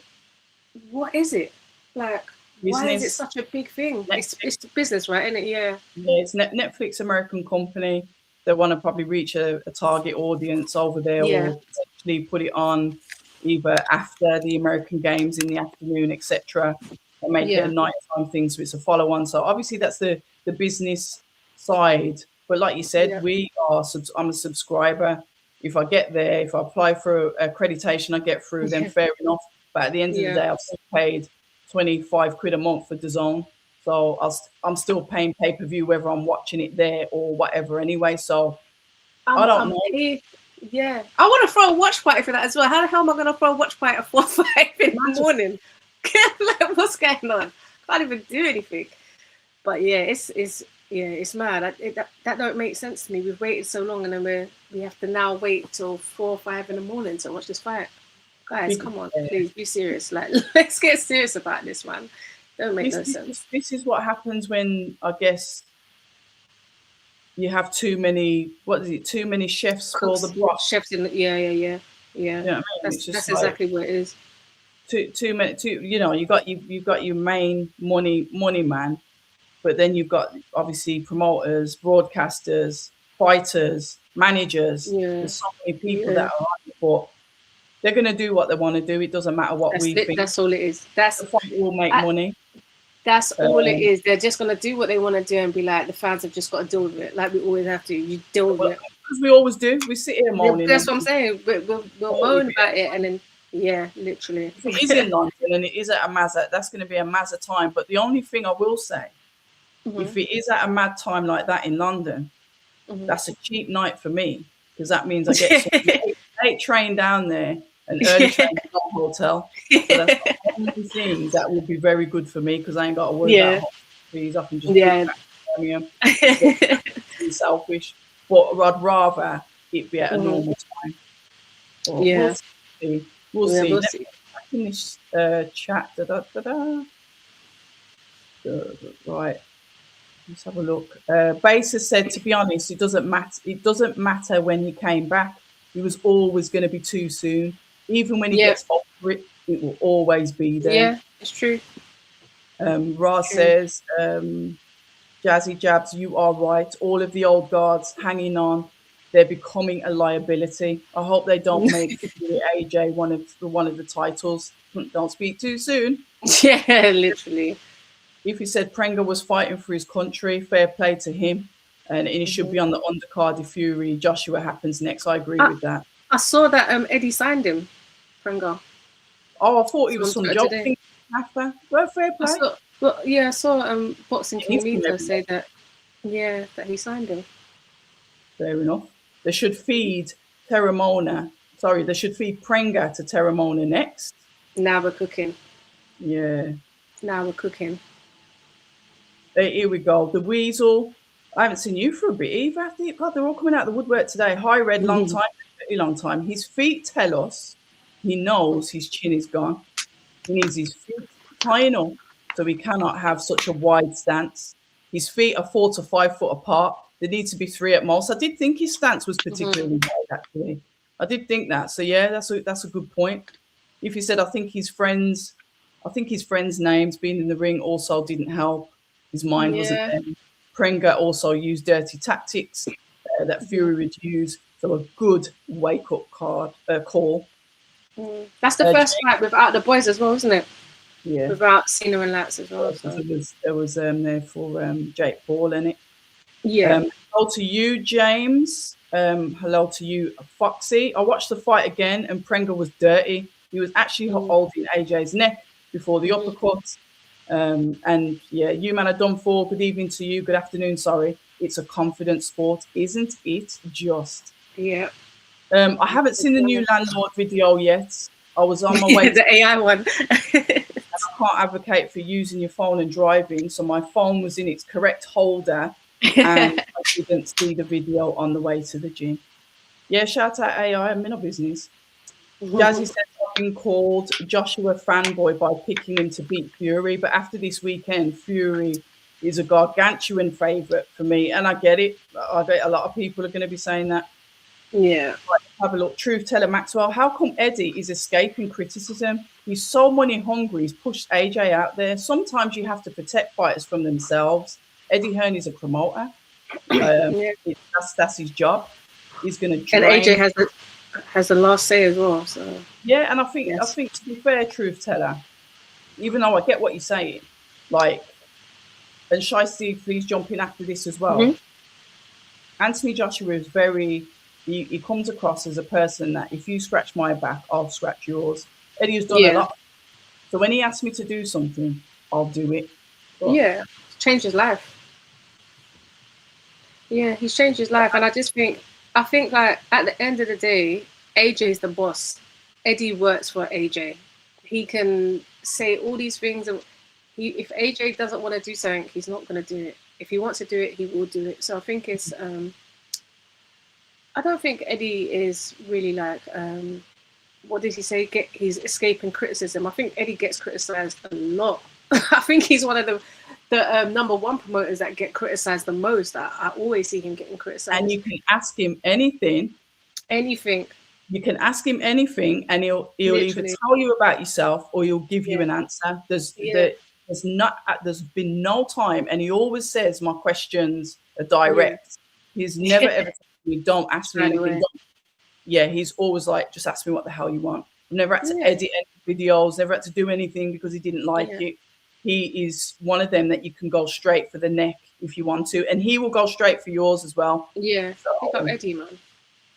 what is it like? Business. Why is it such a big thing? It's business, right? Isn't it? Yeah. Yeah, it's Netflix, American company. They want to probably reach a target audience over there, or potentially put it on either after the American games in the afternoon, etc., and make it a nighttime thing. So it's a follow-on. So obviously that's the business side. But like you said, I'm a subscriber. If I get there, if I apply for accreditation, I get through, then fair enough. But at the end of the day, I've still paid 25 quid a month for DAZN. So I'm still paying pay-per-view whether I'm watching it there or whatever anyway. So I don't know. Yeah. I want to throw a watch party for that as well. How the hell am I going to throw a watch party at 4-5 in the morning? Like, what's going on? Can't even do anything. But yeah, it's mad. That don't make sense to me. We've waited so long, and then we have to now wait till 4 or 5 in the morning to watch this fight. Guys, come on, please be serious. Like, let's get serious about this, man. Don't make no sense. This is what happens when I guess you have too many. What is it? Too many chefs for the broth. Chefs in the yeah. You know what I mean? That's exactly what it is. Too many. You've got your main money man. But then you've got obviously promoters, broadcasters, fighters, managers. There's so many people that are on it, but they're going to do what they want to do. It doesn't matter what we think. That's all it is. The fight will make money. That's all it is. They're just going to do what they want to do and be like, the fans have just got to deal with it. Like we always have to. You deal with it. Because we always do. We sit here moaning. That's what I'm saying. We'll moan about it and then, literally. If it is in London and it is at a Mazza, that's going to be a Mazza time. But the only thing I will say, if it is at a mad time like that in London, that's a cheap night for me because that means I get some late train down there and early train to the hotel. So that's the only thing that will be very good for me because I ain't got to worry about hot fees. I can just be selfish, but I'd rather it be at a normal time. But we'll see. Let's finish chat. Right. Let's have a look. Base has said, to be honest, it doesn't matter when he came back. It was always going to be too soon. Even when he Yeah, gets over it, it will always be there. yeah, it's true. Ra True. says, Jazzy Jabs, you are right. All of the old guards hanging on, they're becoming a liability. I hope they don't make AJ one of the titles. Don't speak too soon. Yeah, literally. If he said Prenga was fighting for his country, fair play to him. And he should Mhm. be on the undercard if Fury Joshua happens next. I agree I, with that. I saw that Eddie signed him, Prenga. Oh, I thought it So was on some Twitter joke today. thing after. Well, fair I play. saw, well, yeah, I saw Boxing It King needs to be Lita everywhere. say that, yeah, that he signed him. Fair enough. They should feed Terramona. Sorry, they should feed Prenga to Terramona next. Now we're cooking. Yeah. Now we're cooking. Here we go. The Weasel. I haven't seen you for a bit either. I think, God, they're all coming out of the woodwork today. Hi, Red, long time, very long time. His feet tell us he knows his chin is gone. He needs his feet high enough so he cannot have such a wide stance. His feet are 4 to 5 foot apart. There needs to be 3 at most. I did think his stance was particularly wide, actually. I did think that. So yeah, that's a good point. If he said, I think his friends' names being in the ring also didn't help. His mind wasn't Yeah. there. Prenga also used dirty tactics that Fury would use. So a good wake up call. That's the first fight without the boys as well, isn't it? Yeah. Without Cena and Lats as well. So There was there for Jake Paul in it. yeah. Hello to you, James. Hello to you, Foxy. I watched the fight again, and Prenga was dirty. He was actually holding AJ's neck before the uppercut. And yeah, you man are done for. Good evening to you. Good afternoon. Sorry, it's a confident sport, isn't it? Just. Yeah. I haven't seen the new landlord video yet. I was on my way. The AI one. I can't advocate for using your phone and driving, so my phone was in its correct holder, and I didn't see the video on the way to the gym. Yeah, shout out AI. I'm in a business. Jazzy said I've been called Joshua fanboy by picking him to beat Fury, but after this weekend, Fury is a gargantuan favourite for me, and I get it. I bet a lot of people are going to be saying that. Yeah. Have a look. Truth teller Maxwell. How come Eddie is escaping criticism? He's so money hungry. He's pushed AJ out there. Sometimes you have to protect fighters from themselves. Eddie Hearn is a promoter. That's his job. He's going to and AJ has the last say as well. So yeah, and I think to be fair, truth teller, even though I get what you're saying, like, and Shystie, please jump in after this as well. Anthony Joshua is he comes across as a person that if you scratch my back, I'll scratch yours. Eddie has done a lot. So when he asks me to do something, I'll do it. But yeah, changed his life. Yeah, he's changed his life. And I think like at the end of the day, AJ's the boss. Eddie works for AJ. He can say all these things. And if AJ doesn't want to do something, he's not going to do it. If he wants to do it, he will do it. So I think it's... I don't think Eddie is really like, what did he say? He's escaping criticism. I think Eddie gets criticized a lot. I think he's one of the number one promoters that get criticized the most. I always see him getting criticized. And you can ask him anything. Anything. You can ask him anything, and he'll either tell you about yourself or he'll give you an answer. There's been no time, and he always says my questions are direct. He's never ever told me, don't ask me anything. Yeah, he's always like, just ask me what the hell you want. I've never had to edit any videos, never had to do anything because he didn't like it. He is one of them that you can go straight for the neck if you want to, and he will go straight for yours as well. Yeah, pick up Eddie, man.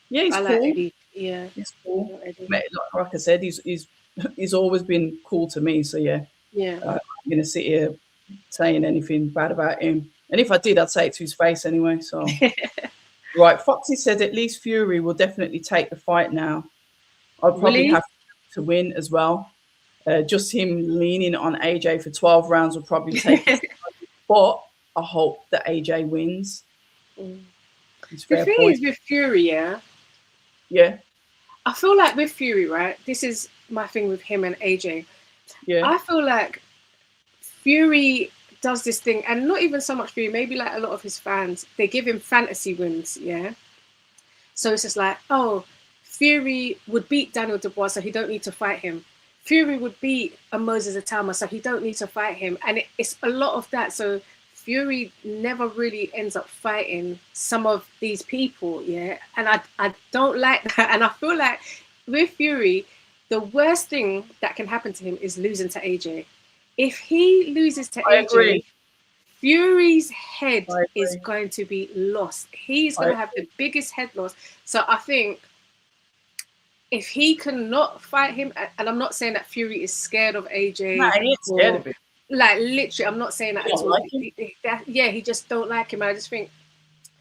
Yeah, he's cool. Like Eddie. Yeah, he's cool. Like I said, he's always been cool to me. So yeah, I'm gonna sit here saying anything bad about him, and if I did, I'd say it to his face anyway. So right, Foxy said at least Fury will definitely take the fight now. I'd probably have to win as well. Just him leaning on AJ for 12 rounds will probably take it. But I hope that AJ wins. The thing is with Fury, yeah. I feel like with Fury, right? This is my thing with him and AJ. Yeah. I feel like Fury does this thing, and not even so much Fury, maybe like a lot of his fans, they give him fantasy wins, So it's just like, oh, Fury would beat Daniel Dubois, so he don't need to fight him. Fury would beat a Moses Atama, so he don't need to fight him. And it's a lot of that. So Fury never really ends up fighting some of these people, yeah. And I don't like that. And I feel like with Fury, the worst thing that can happen to him is losing to AJ. If he loses to AJ, Fury's head is going to be lost. He's going to have the biggest head loss. So I think if he cannot fight him, and I'm not saying that Fury is scared of AJ. No, he is scared of him. Like, literally, I'm not saying that at all. He just don't like him. I just think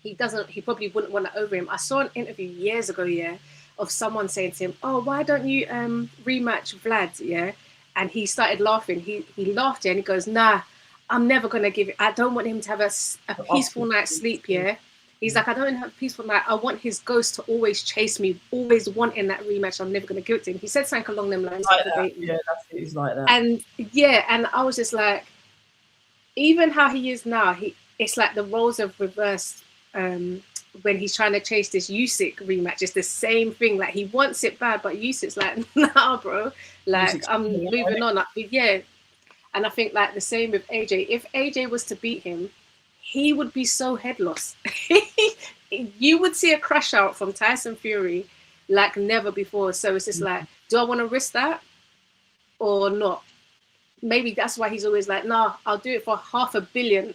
he probably wouldn't want to over him. I saw an interview years ago, yeah, of someone saying to him, "Oh, why don't you rematch Vlad?" Yeah, and he started laughing. He laughed, and he goes, "Nah, I'm never gonna give it. I don't want him to have a peaceful night's sleep." Yeah, he's like, "I don't want to have a peaceful night. I want his ghost to always chase me, always wanting that rematch. I'm never gonna give it to him." He said something along them lines. Like that. Yeah, that's it. He's like that. And yeah, and I was just like, even how he is now, it's like the roles have reversed. When he's trying to chase this Usyk rematch, it's the same thing. Like, he wants it bad, but Usyk's like, "Nah, bro. Like, I'm moving on." Yeah. And I think like the same with AJ. If AJ was to beat him, he would be so head lost. You would see a crash out from Tyson Fury like never before. So it's just like, do I want to risk that or not? Maybe that's why he's always like, "Nah, I'll do it for $500 million."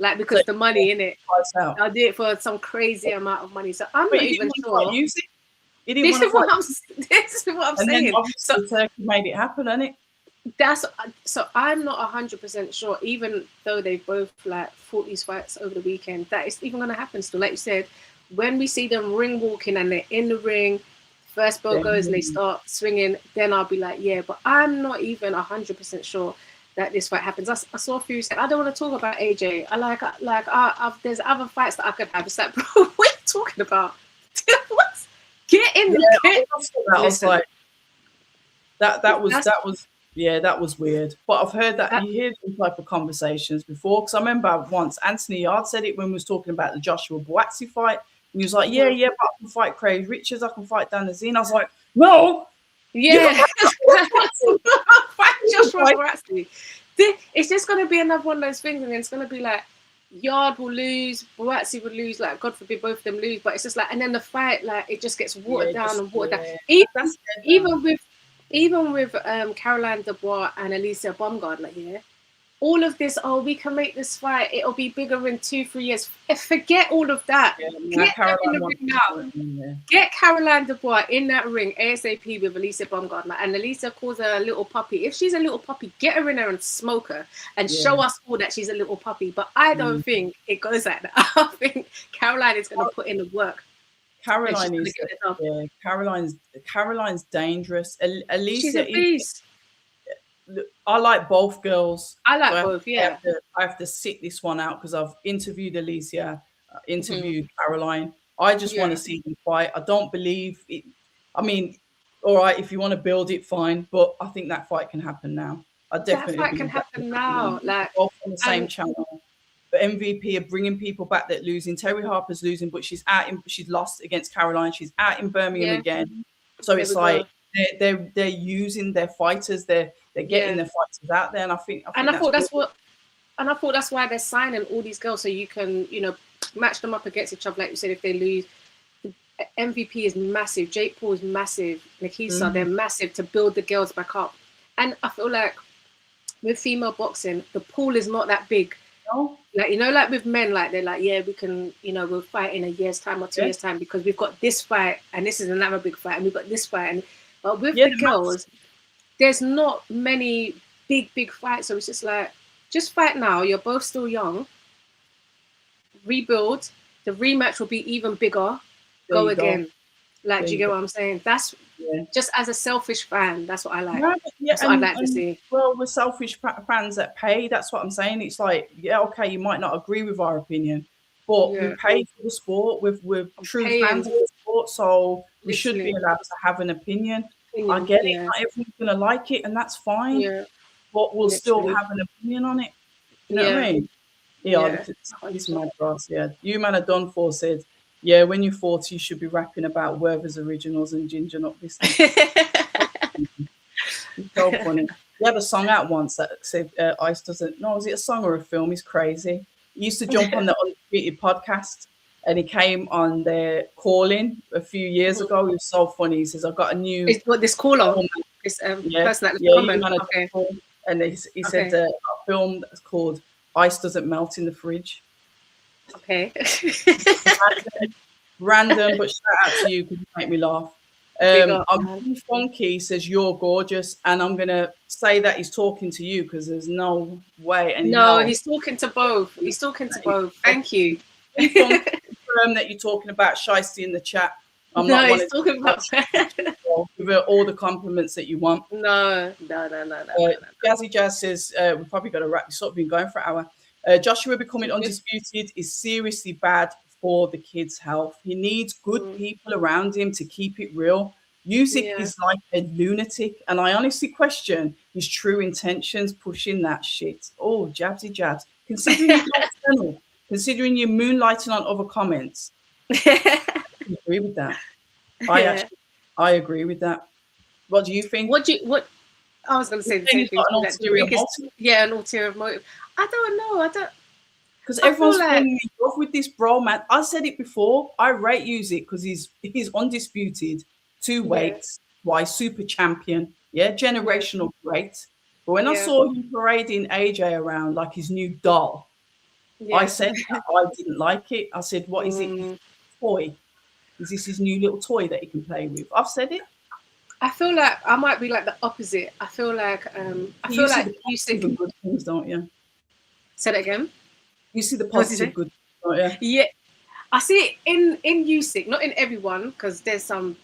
Like, because the money in it. I'll do it for some crazy amount of money. So I'm not even sure. This is what I'm saying. Then obviously Turkey made it happen, hasn't it? So I'm not 100% sure, even though they both like fought these fights over the weekend, that it's even going to happen still. Like you said, when we see them ring walking and they're in the ring, first bell goes and they start swinging, then I'll be like, yeah. But I'm not even 100% sure that this fight happens. I saw a few say, "I don't want to talk about AJ. There's other fights that I could have." It's like, bro, what are you talking about? What? Get in the pit. I was like, that was weird. But I've heard that you hear these type of conversations before. Because I remember once Anthony Yard said it when we was talking about the Joshua Buatsi fight. And he was like, yeah, but I can fight Craig Richards, I can fight Danazine. I was like, no. Yeah. Fight Joshua Buatsi. It's just going to be another one of those things, and it's going to be like, Yard will lose, Buatsi will lose, like, God forbid both of them lose. But it's just like, and then the fight, like, it just gets watered down and watered down. Even with Caroline Dubois and Alicia Baumgardner here, all of this, "Oh, we can make this fight, it'll be bigger in 2-3 years." Forget all of that. Get her in the ring now. Get Caroline Dubois in that ring ASAP with Alicia Baumgardner. And Alicia calls her a little puppy. If she's a little puppy, get her in there and smoke her and show us all that she's a little puppy. But I don't think it goes like that. I think Caroline is going to put in the work. Caroline is, Caroline's dangerous. Alicia, she's a beast. I like both girls. I like both, yeah. I have to sit this one out because I've interviewed Alicia, interviewed Caroline. I just want to see them fight. I don't believe it. I mean, all right, if you want to build it, fine. But I think that fight can happen now. That fight can happen now. Like, both on the same channel. But MVP are bringing people back that losing. Terry Harper's losing, but she's lost against Caroline. She's out in Birmingham again. So it's like they're using their fighters. They're getting their fighters out there, and I thought that's why they're signing all these girls, so you can match them up against each other. Like you said, if they lose, MVP is massive. Jake Paul is massive. Nikisa, they're massive to build the girls back up. And I feel like with female boxing, the pool is not that big. Like, like with men, like they're like, yeah, we can, we'll fight in a year's time or 2 years time because we've got this fight and this is another big fight and we've got this fight. But with the girls, there's not many big fights. So it's just like, just fight now. You're both still young. Rebuild. The rematch will be even bigger. Go again. Like, do you get what I'm saying? That's just as a selfish fan, that's what I like. That's what I'd like to see. Well, we're selfish fans that pay. That's what I'm saying. It's like, okay, you might not agree with our opinion, but we pay for the sport. We're true fans of the sport, so we should be allowed to have an opinion. I get it. Not everyone's going to like it, and that's fine. But we'll still have an opinion on it. You know what I mean? This mad grass. Yeah, you man are done for, Sid. Yeah, when you're 40, you should be rapping about Werther's Originals and ginger nut biscuits. It's so funny. He had a song out once that said Ice doesn't. No, was it a song or a film? He's crazy. He used to jump on the Undisputed podcast, and he came on their calling a few years ago. He was so funny. He says, "I've got a new Is what this caller, film." this Yeah, person that left yeah, the you comment. man, Okay. and he said a film that's called "Ice Doesn't Melt in the Fridge." Okay. Random, but shout out to you because you make me laugh. I'm really funky. He says you're gorgeous, and I'm gonna say that he's talking to you because there's no way. No, he's talking to both. He's talking to both. Thank you. Confirm that you're talking about Shystie in the chat. I'm not he's talking about. Give her all the compliments that you want. No. Jazzy Jazz says we've probably got to wrap this up. Been going for an hour. Joshua becoming undisputed is seriously bad for the kid's health. He needs good people around him to keep it real. Music is like a lunatic, and I honestly question his true intentions pushing that shit. Oh, Jabsy Jabs. Considering you're moonlighting on other comments, I agree with that. I agree with that. What do you think? What I was going to say the same thing. An ulterior motive. I don't know. Because everyone's falling in love with this bro, man. I said it before. I rate Music because he's undisputed, 2 weights, twice super champion, generational great. But when I saw him parading AJ around like his new doll, I said I didn't like it. I said, "What is it? Toy? Is this his new little toy that he can play with?" I've said it. I feel like I might be like the opposite. I feel like you see the good things, don't you? Say that again. You see the positive good, don't you? Yeah, I see it in Usyk, not in everyone, because there's some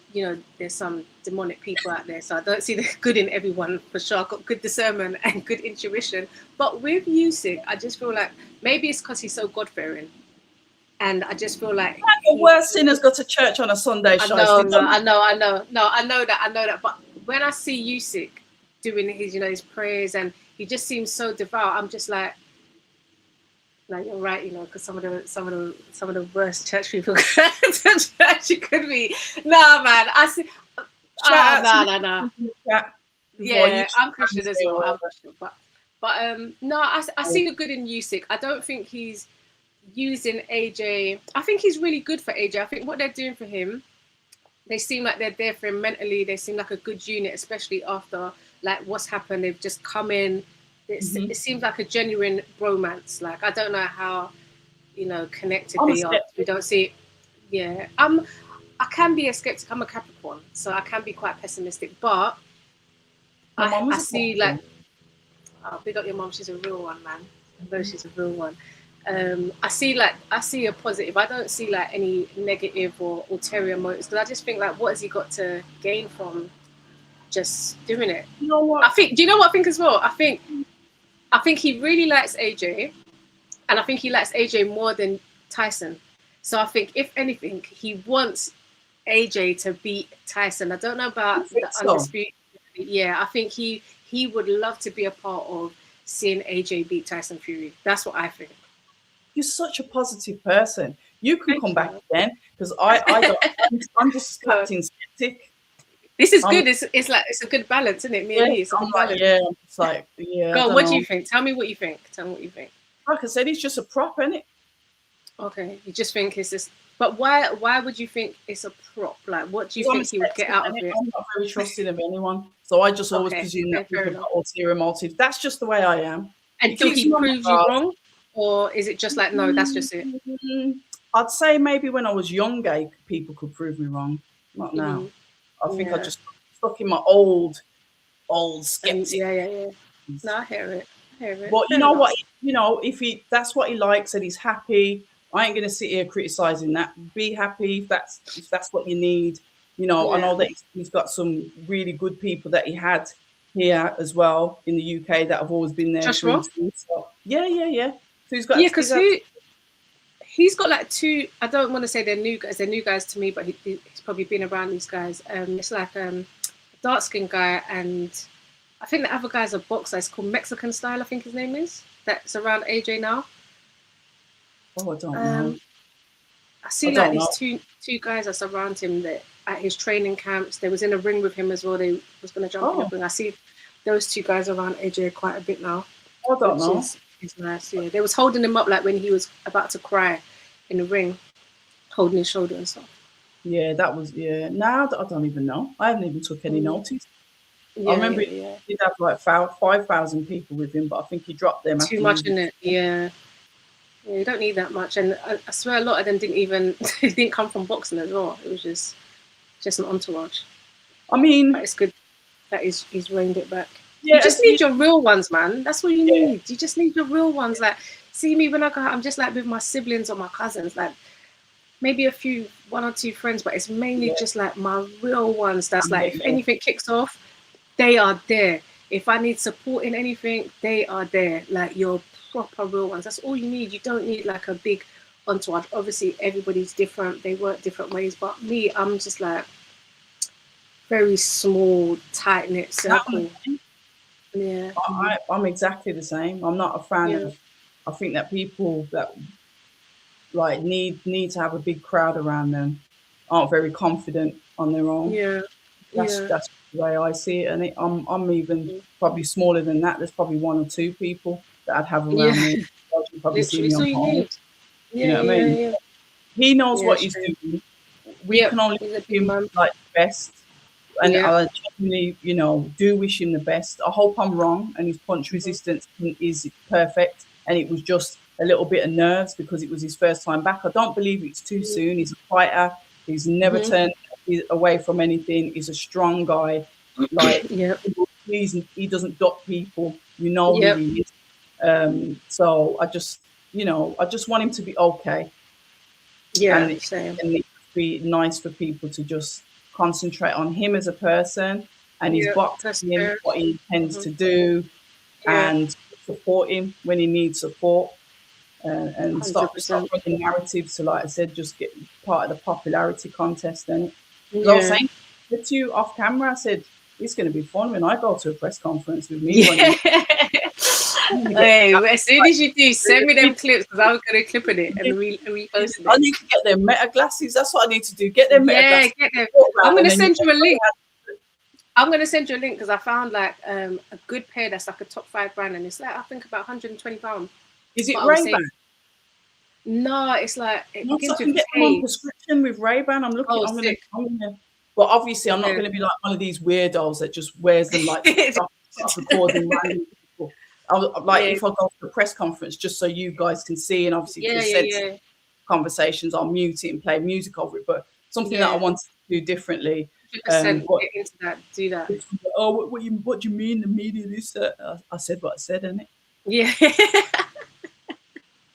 demonic people out there. So I don't see the good in everyone for sure. I've got good discernment and good intuition. But with Usyk, I just feel like maybe it's because he's so God-fearing. And I just feel like the worst sinners go to church on a Sunday. I know that. But when I see Usyk doing his prayers, and he just seems so devout, I'm just like you're right, because some of the worst church people go to church. It could be. Nah, man. I see. No. Yeah, I'm Christian as well. I'm Christian, but no, I see the good in Usyk. I don't think he's using AJ. I think he's really good for AJ. I think what they're doing for him, they seem like they're there for him mentally. They seem like a good unit, especially after like what's happened. They've just come in. It seems like a genuine bromance. Like I don't know how connected they are. We don't see it. Yeah, I can be a skeptic. I'm a Capricorn, so I can be quite pessimistic. But I see like, big up your mom. She's a real one, man. I know she's a real one. I see a positive. I don't see like any negative or ulterior motives, because I just think like, what has he got to gain from just doing it? You know what? Do you know what I think as well? I think he really likes AJ, and I think he likes AJ more than Tyson. So I think if anything, he wants AJ to beat Tyson. I don't know about the undisputed. Yeah, I think he would love to be a part of seeing AJ beat Tyson Fury. That's what I think. You're such a positive person. You can come back again, because I'm just Captain Skeptic. This is good. It's like it's a good balance, isn't it? Me and you, it's a good balance. Yeah, it's like Go on, what do you think? Tell me what you think. Like I said, it's just a prop, isn't it? Okay, you just think it's just. But why would you think it's a prop? Like, what do you think he would get out of it? I'm not very trusting of anyone, so I just always presume that people have ulterior motives. That's just the way I am. Until he proves you wrong, or is it just like, no, that's just it? I'd say maybe when I was younger, people could prove me wrong. Not now. I think I just stuck in my old skeptic. Yeah. No, I hear it. But you know what? If that's what he likes and he's happy, I ain't gonna sit here criticizing that. Be happy if that's what you need. I know that he's got some really good people that he had here as well in the UK that have always been there. Joshua? So, yeah. So he's got he's got like 2. I don't want to say they're new guys to me, but he's probably been around these guys. It's like a dark skinned guy, and I think the other guy's a boxer. It's called Mexican Style, I think his name is. That's around AJ now. Oh, I don't know. I see I like don't know. these two guys that surround him that at his training camps. They was in a ring with him as well. They was gonna jump in the Oh, ring. I see those two guys around AJ quite a bit now, I don't which know. is nice. Yeah, they was holding him up like when he was about to cry in the ring, holding his shoulder and stuff. Yeah, that was yeah. Now I don't even know. I haven't even took any Mm. notice. I Yeah, remember yeah, he yeah. did have like 5,000 people with him, but I think he dropped them Too after he much was. in it. Yeah. Yeah, you don't need that much, and I swear a lot of them didn't even it didn't come from boxing as well. It was just an entourage. I But mean, it's good that he's reined it back. You yeah, just need your real ones, man. That's what you yeah, need. You just need your real ones. Like, see me when I go out, I'm just like with my siblings or my cousins, like maybe one or two friends, but it's mainly yeah. just like my real ones. That's like, if Yeah. anything kicks off, they are there. If I need support in anything, they are there. Like your proper real ones. That's all you need. You don't need like a big entourage. Obviously, everybody's different. They work different ways. But me, I'm just like very small, tight knit circle. Yeah. I'm exactly the same. I'm not a fan Yeah. of. I think that people that like need to have a big crowd around them aren't very confident on their own. Yeah. Yeah. That's the way I see it, and I'm even probably smaller than that. There's probably one or two people that I'd have Yeah. around me. You probably see Literally. me So on you my own. need. Do you Yeah. know what I Yeah. mean? Yeah. He knows Yeah. what he's Straight. doing. We Yep. can only He's a wish big him man. like the best, and Yeah. I genuinely, do wish him the best. I hope I'm wrong, and his punch resistance is perfect, and it was just a little bit of nerves because it was his first time back. I don't believe it's too soon. He's a fighter. He's never Mm-hmm. turned away from anything. He's a strong guy. Like Yep. he doesn't duck people. You know who Yep. he is. So I just want him to be okay, Yeah. and Same. and it would be nice for people to just concentrate on him as a person and his Yeah. That's boxing, fair. what he intends Mm-hmm. to do, Yeah. and support him when he needs support, and Hundred stop percent. bringing narratives to, like I said, just get part of the popularity contest. Then, because I was Yeah. saying to you off camera, I said it's going to be fun when I go to a press conference with me Yeah. running. I'm gonna get Hey, as soon as you do, send me them like, clips because I was gonna clip in it and repost I it. need to get their meta glasses. That's what I need to do. Get their meta Yeah, glasses. get them. Walk I'm around, and gonna then you send you a link. go, I'm gonna send you a link because I found like a good pair that's like a top 5 brand and it's like I think about £120. is But it I was Ray Ban? saying no, it's like it No, so I begins can with get them on K. prescription with Ray Ban. I'm looking. Oh, sick. But obviously, I'm not Yeah. going to be like one of these weirdos that just wears them like stop recording random people. Like Yeah, if I go to a press conference, just so you guys can see, and obviously yeah, because yeah, sensitive yeah, conversations, I'll mute it and play music over it. But something that I yeah. want to do differently. 100% But get into that. Do that. oh, what do you mean the media? This I said what I said, innit? Yeah.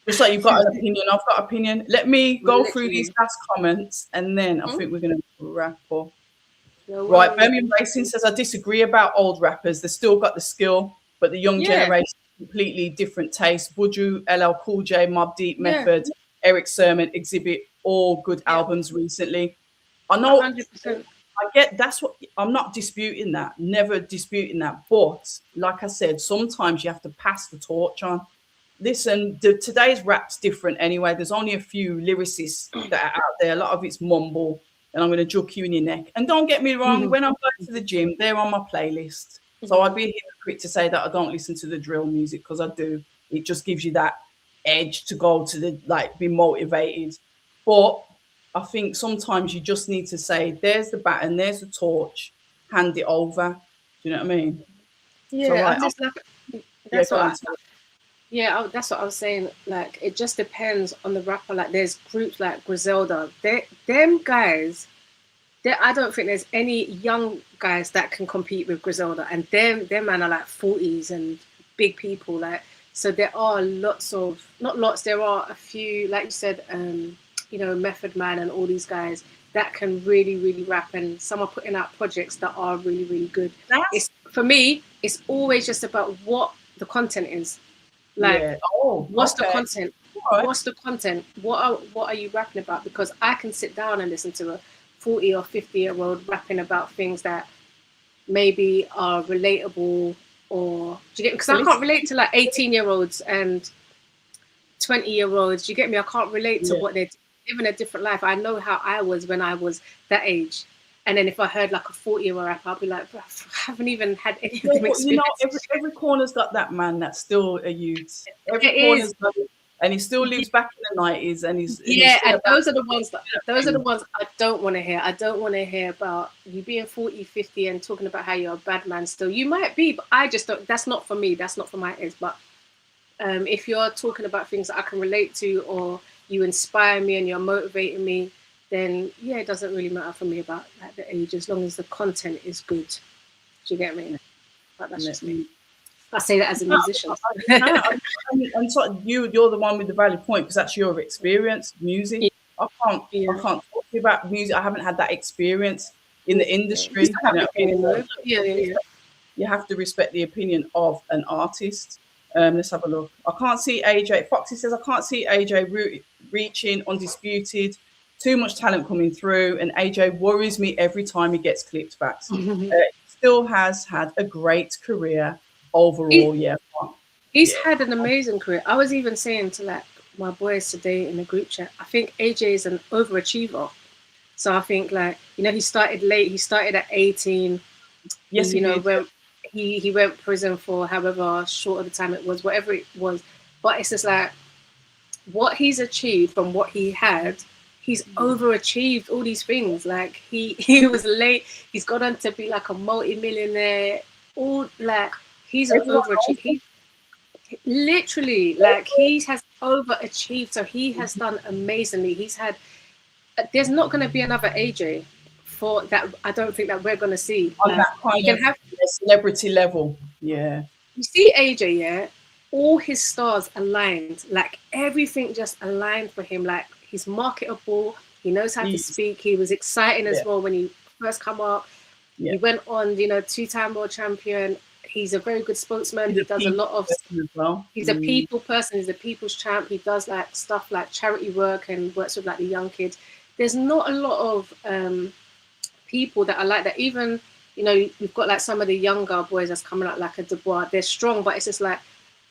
Just like you've got an opinion, I've got an opinion. Let me go through these Literally. last comments, and then I Mhm. think we're going to wrap up. No Right, worries. Birmingham Racing says, I disagree about old rappers. They've still got the skill, but the young Yeah, generation, completely different taste. Buju, LL Cool J, Mobb Deep, yeah, Method, Eric Sermon, Exhibit, all good yeah. albums recently. I know, 100%. I get that's what I'm not disputing that, never disputing that. But like I said, sometimes you have to pass the torch on. Listen, today's rap's different anyway. There's only a few lyricists that are out there. A lot of it's mumble, and I'm going to juke you in your neck. And don't get me wrong, when I'm going to the gym, they're on my playlist. So I'd be a hypocrite to say that I don't listen to the drill music because I do. It just gives you that edge to go to the be motivated. But I think sometimes you just need to say, "There's the baton, there's the torch, hand it over." Do you know what I mean? So Yeah, I right, just like yeah, that's go what on. that's what I was saying. Like, it just depends on the rapper. Like, there's groups like Griselda. Them guys, I don't think there's any young guys that can compete with Griselda. And them man are like 40s and big people. Like, so there are lots of, not lots, there are a few, like you said, Method Man and all these guys that can really, really rap. And some are putting out projects that are really, really good. For me, it's always just about what the content is. Like, Yeah. Oh, what's okay. the content? Right. What's the content? What are you rapping about? Because I can sit down and listen to a 40 or 50-year-old rapping about things that maybe are relatable, or do you get? Because I can't relate to like 18-year-olds and 20-year-olds. Do you get me? I can't relate to what they're living a different life. I know how I was when I was that age. And then if I heard like a 40-year-old rapper, I'll be like, I haven't even had any of them experiences. Every corner's got that man that's still a youth. Every It corner's is. got it, and he still lives back in the 90s, and he's And still those are the ones I don't want to hear. I don't want to hear about you being 40, 50 and talking about how you're a bad man still. You might be, but I just don't. That's not for me. That's not for my ears. But if you're talking about things that I can relate to, or you inspire me and you're motivating me, then yeah, it doesn't really matter for me about like the age, as long as the content is good. Do you get me? But that's just me. I say that as a musician. And so you're the one with the valid point, because that's your experience, music. I can't talk to you about music. I haven't had that experience in the industry. You have to respect the opinion of an artist. Let's have a look. I can't see AJ. Foxy says, I can't see AJ reaching undisputed. Too much talent coming through, and AJ worries me every time he gets clipped back. Still has had a great career overall. He's had an amazing career. I was even saying to like my boys today in the group chat, I think AJ is an overachiever. So I think like, he started late. He started at 18. Yes, when he went prison for however short of the time it was, whatever it was. But it's just like what he's achieved from what he had. He's overachieved all these things. Like he was late. He's gone on to be like a multi-millionaire. All like he's an overachiever. Literally, like he has overachieved. So he has done amazingly. He's had. There's not going to be another AJ for that. I don't think that we're going to see on that kind of celebrity level. Yeah. You see AJ, yeah. All his stars aligned. Like everything just aligned for him. Like he's marketable. He knows how to speak. He was exciting as well when he first come up. He went on, 2-time world champion. He's a very good spokesman. He does a lot of. He's a people person. He's a people's champ. He does like stuff like charity work and works with like the young kids. There's not a lot of people that are like that. Even you've got like some of the younger boys that's coming out like a Dubois. They're strong, but it's just like,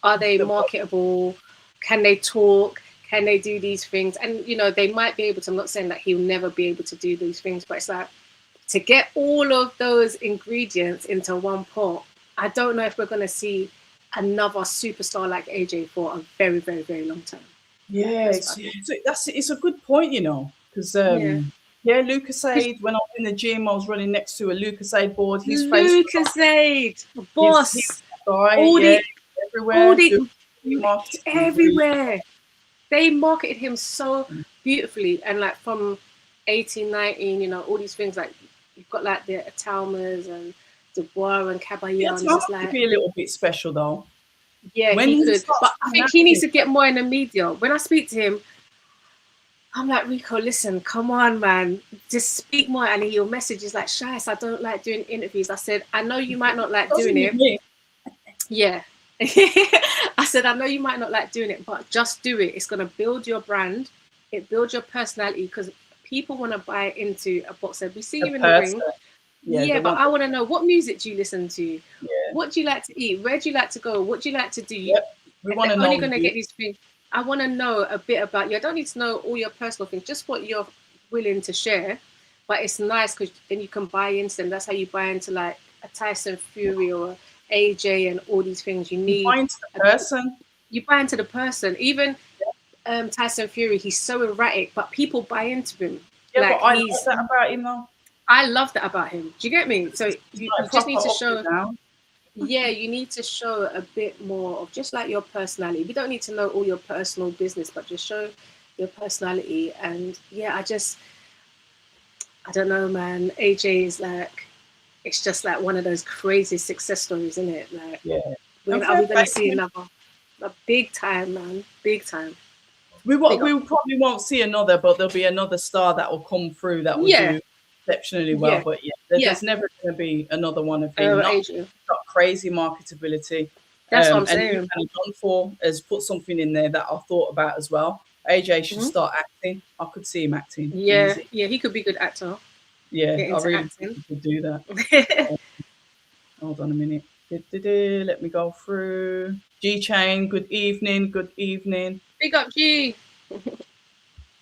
are they marketable? Can they talk? Can they do these things? And they might be able to. I'm not saying that he'll never be able to do these things, but it's like to get all of those ingredients into one pot. I don't know if we're going to see another superstar like AJ for a very, very, very long time. Yeah, it's a good point, because Lucasade. When I was in the gym, I was running next to a Lucasade board. His Lucasade, boss, everywhere. They marketed him so beautifully, and like from 18, 19, all these things. Like you've got like the Atalmas and Dubois and Caballero. It's just like be a little bit special though. Yeah, he could, but I think he needs to get more in the media. When I speak to him, I'm like, Rico, listen, come on, man, just speak more. And he'll message is like, Shystie, I don't like doing interviews. I said, I know you might not like doing it. Yeah. I said, I know you might not like doing it, but just do it. It's going to build your brand. It builds your personality, because people want to buy into a boxer. We see you in the ring. Yeah, but I want to know, what music do you listen to? Yeah. What do you like to eat? Where do you like to go? What do you like to do? We want to know. Only going to get these things. I want to know a bit about you. I don't need to know all your personal things, just what you're willing to share. But it's nice because then you can buy into them. That's how you buy into like a Tyson Fury or AJ and all these things. You buy into the person. You buy into the person. Even Tyson Fury, he's so erratic, but people buy into him. Yeah, like, but I love that about him though. I love that about him. Do you get me? So you just need to show. Yeah, you need to show a bit more of just like your personality. We don't need to know all your personal business, but just show your personality. And yeah, I don't know, man. AJ is like, it's just like one of those crazy success stories, isn't it? Like, are we going to see another? A big time, man. Big time. We probably won't see another, but there'll be another star that will come through that will do exceptionally well. Yeah. But there's never going to be another one of him. Not crazy marketability. That's what I'm saying. And John Four has put something in there that I thought about as well. AJ should start acting. I could see him acting. Yeah, he could be a good actor. Yeah, I really think he could do that. Hold on a minute. Let me go through. G Chain, good evening. Big up, G.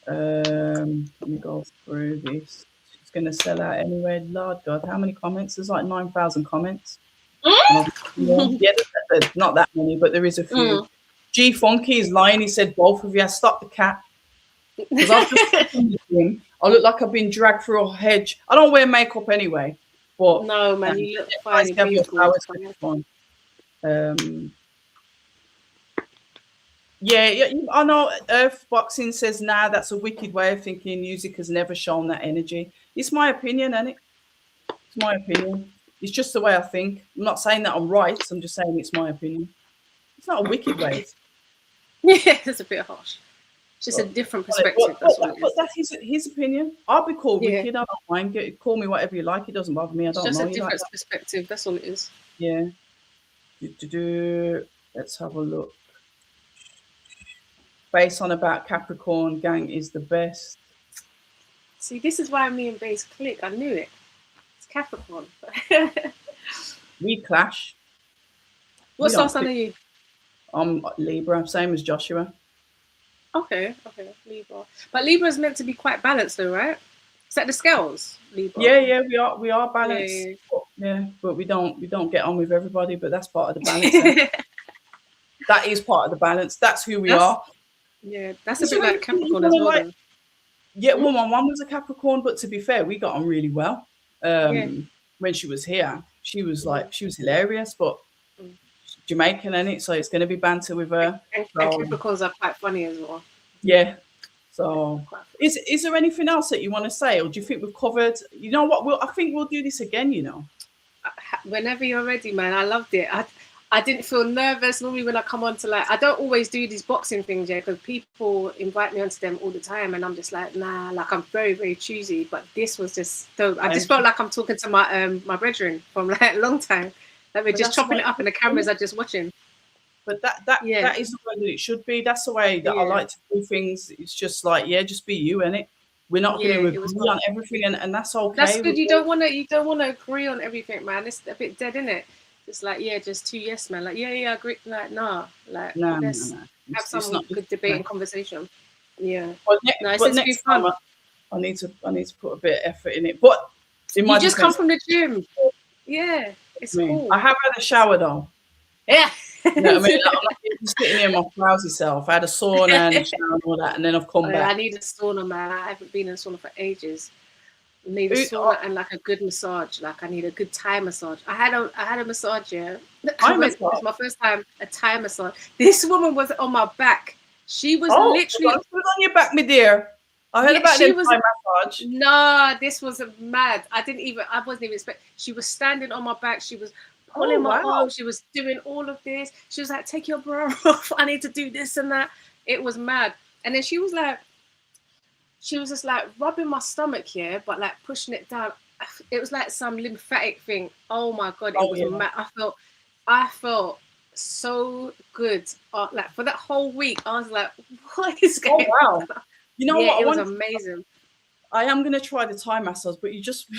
Let me go through this. It's going to sell out anyway. Lord God, how many comments? There's like 9,000 comments. Yeah, there's not that many, but there is a few. G Funky is lying. He said both of you. Stop the cat. Because I've just I look like I've been dragged through a hedge. I don't wear makeup anyway. But no, man, you look fine. Yeah, I know Earth Boxing says, nah, that's a wicked way of thinking. Music has never shown that energy. It's my opinion, isn't it? It's my opinion. It's just the way I think. I'm not saying that I'm right. I'm just saying it's my opinion. It's not a wicked way. Yeah, it's a bit harsh. It's just a different perspective. But that's his opinion. I'll be called wicked. I don't mind. Call me whatever you like. It doesn't bother me. I don't know. It's just a different perspective. That's all it is. Yeah. Let's have a look. Based on about Capricorn gang is the best. See, this is why me and Bass click. I knew it. It's Capricorn. We clash. What star sign are you? I'm Libra, same as Joshua. Okay, Libra. But Libra is meant to be quite balanced, though, right? Is that the scales, Libra? Yeah, we are balanced. Yeah, but we don't get on with everybody. But that's part of the balance. That is part of the balance. That's who we are. Yeah, that's a bit like Capricorn as well. Yeah, well, my mum was a Capricorn, but to be fair, we got on really well. When she was here, she was hilarious, but Jamaican, innit? So it's going to be banter with her. And Capricorns are quite funny as well. Yeah. So, is there anything else that you want to say, or do you think we've covered? You know what? I think we'll do this again. You know, whenever you're ready, man. I loved it. I didn't feel nervous. Normally, when I come on to I don't always do these boxing things, because people invite me onto them all the time, and I'm just like, nah. Like, I'm very, very choosy. But this was just dope. I just felt like I'm talking to my brethren from a long time. Like, we're just chopping it up, and the cameras are just watching. But that is the way that it should be. That's the way that I like to do things. It's just like, just be you, innit? We're not going to agree on everything, and that's okay. That's good. You don't want to agree on everything, man. It's a bit dead, innit? It's like, just two yes, man. Like, I agree. Like, nah. Like, let's have some good debate and conversation. Yeah. Well, next time I need to put a bit of effort in it. But you just come from the gym. Yeah, it's cool. I have had a shower though. Yeah. You know what I mean? I'm like just sitting here my frowsy self. I had a sauna and a shower and all that, and then I've come back. I need a sauna, man. I haven't been in a sauna for ages. I need a sauna and like a good massage. Like, I need a good Thai massage. I had a massage, It was my first time a Thai massage. This woman was on my back. She was literally. She was on your back, my dear. I heard about the Thai massage. No, this was mad. I wasn't even expecting. She was standing on my back. She was pulling my arm. She was doing all of this. She was like, take your bra off. I need to do this and that. It was mad. And then she was just like rubbing my stomach here, but like pushing it down. It was like some lymphatic thing. Oh my God, it was mad. I felt so good. Like, for that whole week, I was like, what is going on? You know what? It was amazing. I am going to try the Thai massage, but you just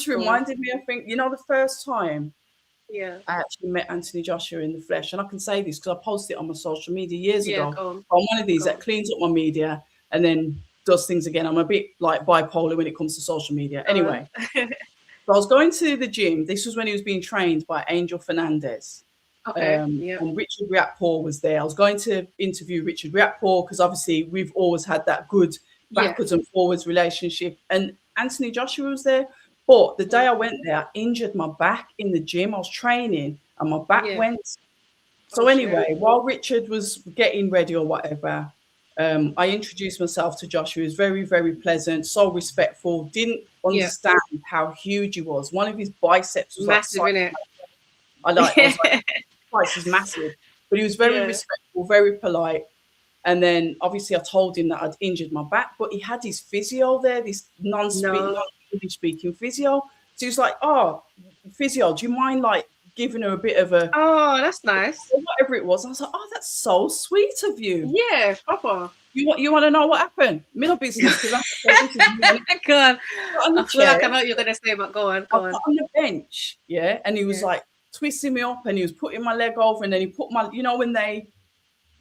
reminded me, I think, the first time I actually met Anthony Joshua in the flesh, and I can say this because I posted it on my social media years ago. I'm one of these that cleans up my media and then does things again. I'm a bit like bipolar when it comes to social media. Anyway, so I was going to the gym. This was when he was being trained by Angel Fernandez. And Richard Riatpour was there. I was going to interview Richard Riatpour because obviously we've always had that good backwards and forwards relationship. And Anthony Joshua was there. But the day I went there, I injured my back in the gym. I was training and my back went. So anyway, while Richard was getting ready or whatever, I introduced myself to Joshua. He was very, very pleasant, so respectful. Didn't understand how huge he was. One of his biceps was massive, innit? I was like, Christ, he's massive. But he was very respectful, very polite. And then obviously I told him that I'd injured my back, but he had his physio there, this non-English-speaking physio. So he was like, physio, do you mind like giving her a bit of a... Oh, that's nice. Whatever it was. I was like, that's so sweet of you. Yeah, proper. You want to know what happened? Middle business. Go on. I feel like I know what you're going to say, but go on. On the bench, and he was like twisting me up and he was putting my leg over and then he put my, when they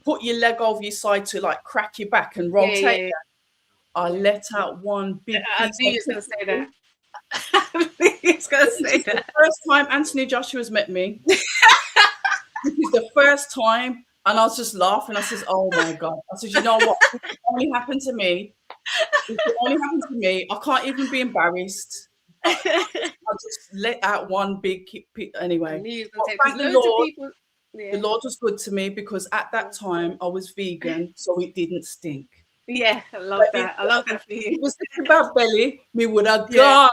put your leg over your side to like crack your back and rotate. I let out one big piece. I knew you were going to say that. I knew you was going to say that. The first time Anthony Joshua's met me. This is the first time, and I was just laughing. I says, "Oh my God!" I said, "You know what? This only happened to me. It only happened to me. I can't even be embarrassed. I just let out one big anyway." Thank the Lord. The Lord was good to me because at that time I was vegan, so it didn't stink. Yeah, I love that. I love that for you. It was about belly, me would have gone.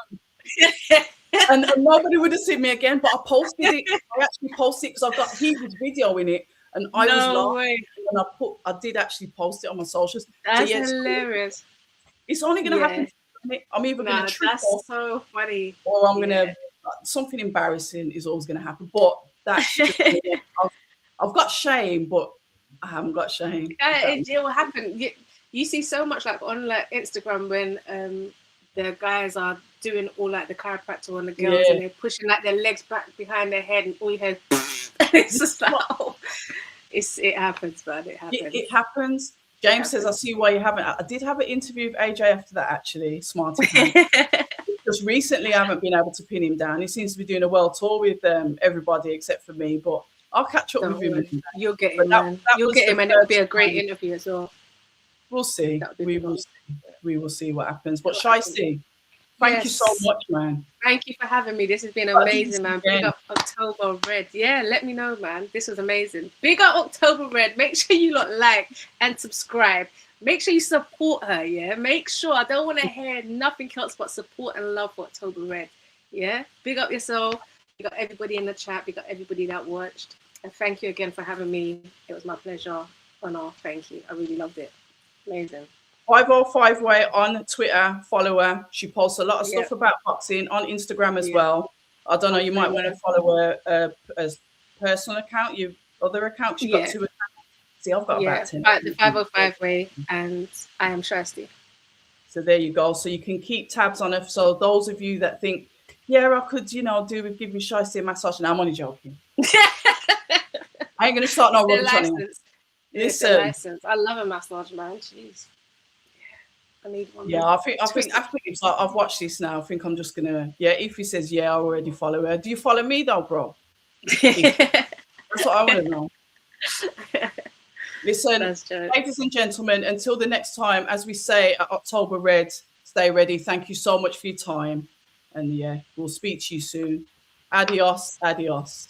and nobody would have seen me again, but I posted it. I actually posted it because he was videoing it, and I was laughing. And I did actually post it on my socials. That's hilarious. It's only going to happen. I'm either going to trip off, so funny, or I'm going to something embarrassing is always going to happen. But that's just, I've got shame, but I haven't got shame. It will happen. You see so much like on like Instagram when the guys are doing all like the chiropractor on the girls and they're pushing like their legs back behind their head and all you hear it's just like it happens, man. It happens. It happens. James says, I see why you haven't. I did have an interview with AJ after that, actually. Smarty Just recently I haven't been able to pin him down. He seems to be doing a world tour with everybody except for me, but I'll catch up with him. You'll get him, man. You'll get him, and it'll be a great interview as well. We'll see. We will see what happens. But Shystie, thank you so much, man. Thank you for having me. This has been amazing, man. Big up October Red. Yeah, let me know, man. This was amazing. Big up October Red. Make sure you like and subscribe. Make sure you support her, yeah? Make sure. I don't want to hear nothing else but support and love for October Red, yeah? Big up yourself. Big up everybody in the chat. Big up everybody that watched. And thank you again for having me. It was my pleasure. Honor. Thank you. I really loved it. Amazing. 505 Way on Twitter. Follow her. She posts a lot of stuff about boxing on Instagram as well. I don't know. You might want to follow her as personal account. Your other account. She got 2 accounts. See, I've got about 10. The 505 Way, and I am Shystie. So there you go. So you can keep tabs on her. So those of you that think, yeah, I could, do with giving Shystie a massage, and I'm only joking. I ain't gonna start no rubbish on it. Listen, I love a massage, man. Jeez. I need one. Yeah, I think it's like, I've watched this now. I think I'm just gonna. Yeah, if he says I already follow her. Do you follow me though, bro? That's what I want to know. Listen, ladies and gentlemen, until the next time, as we say at October Red, stay ready. Thank you so much for your time, and we'll speak to you soon. Adios, adios.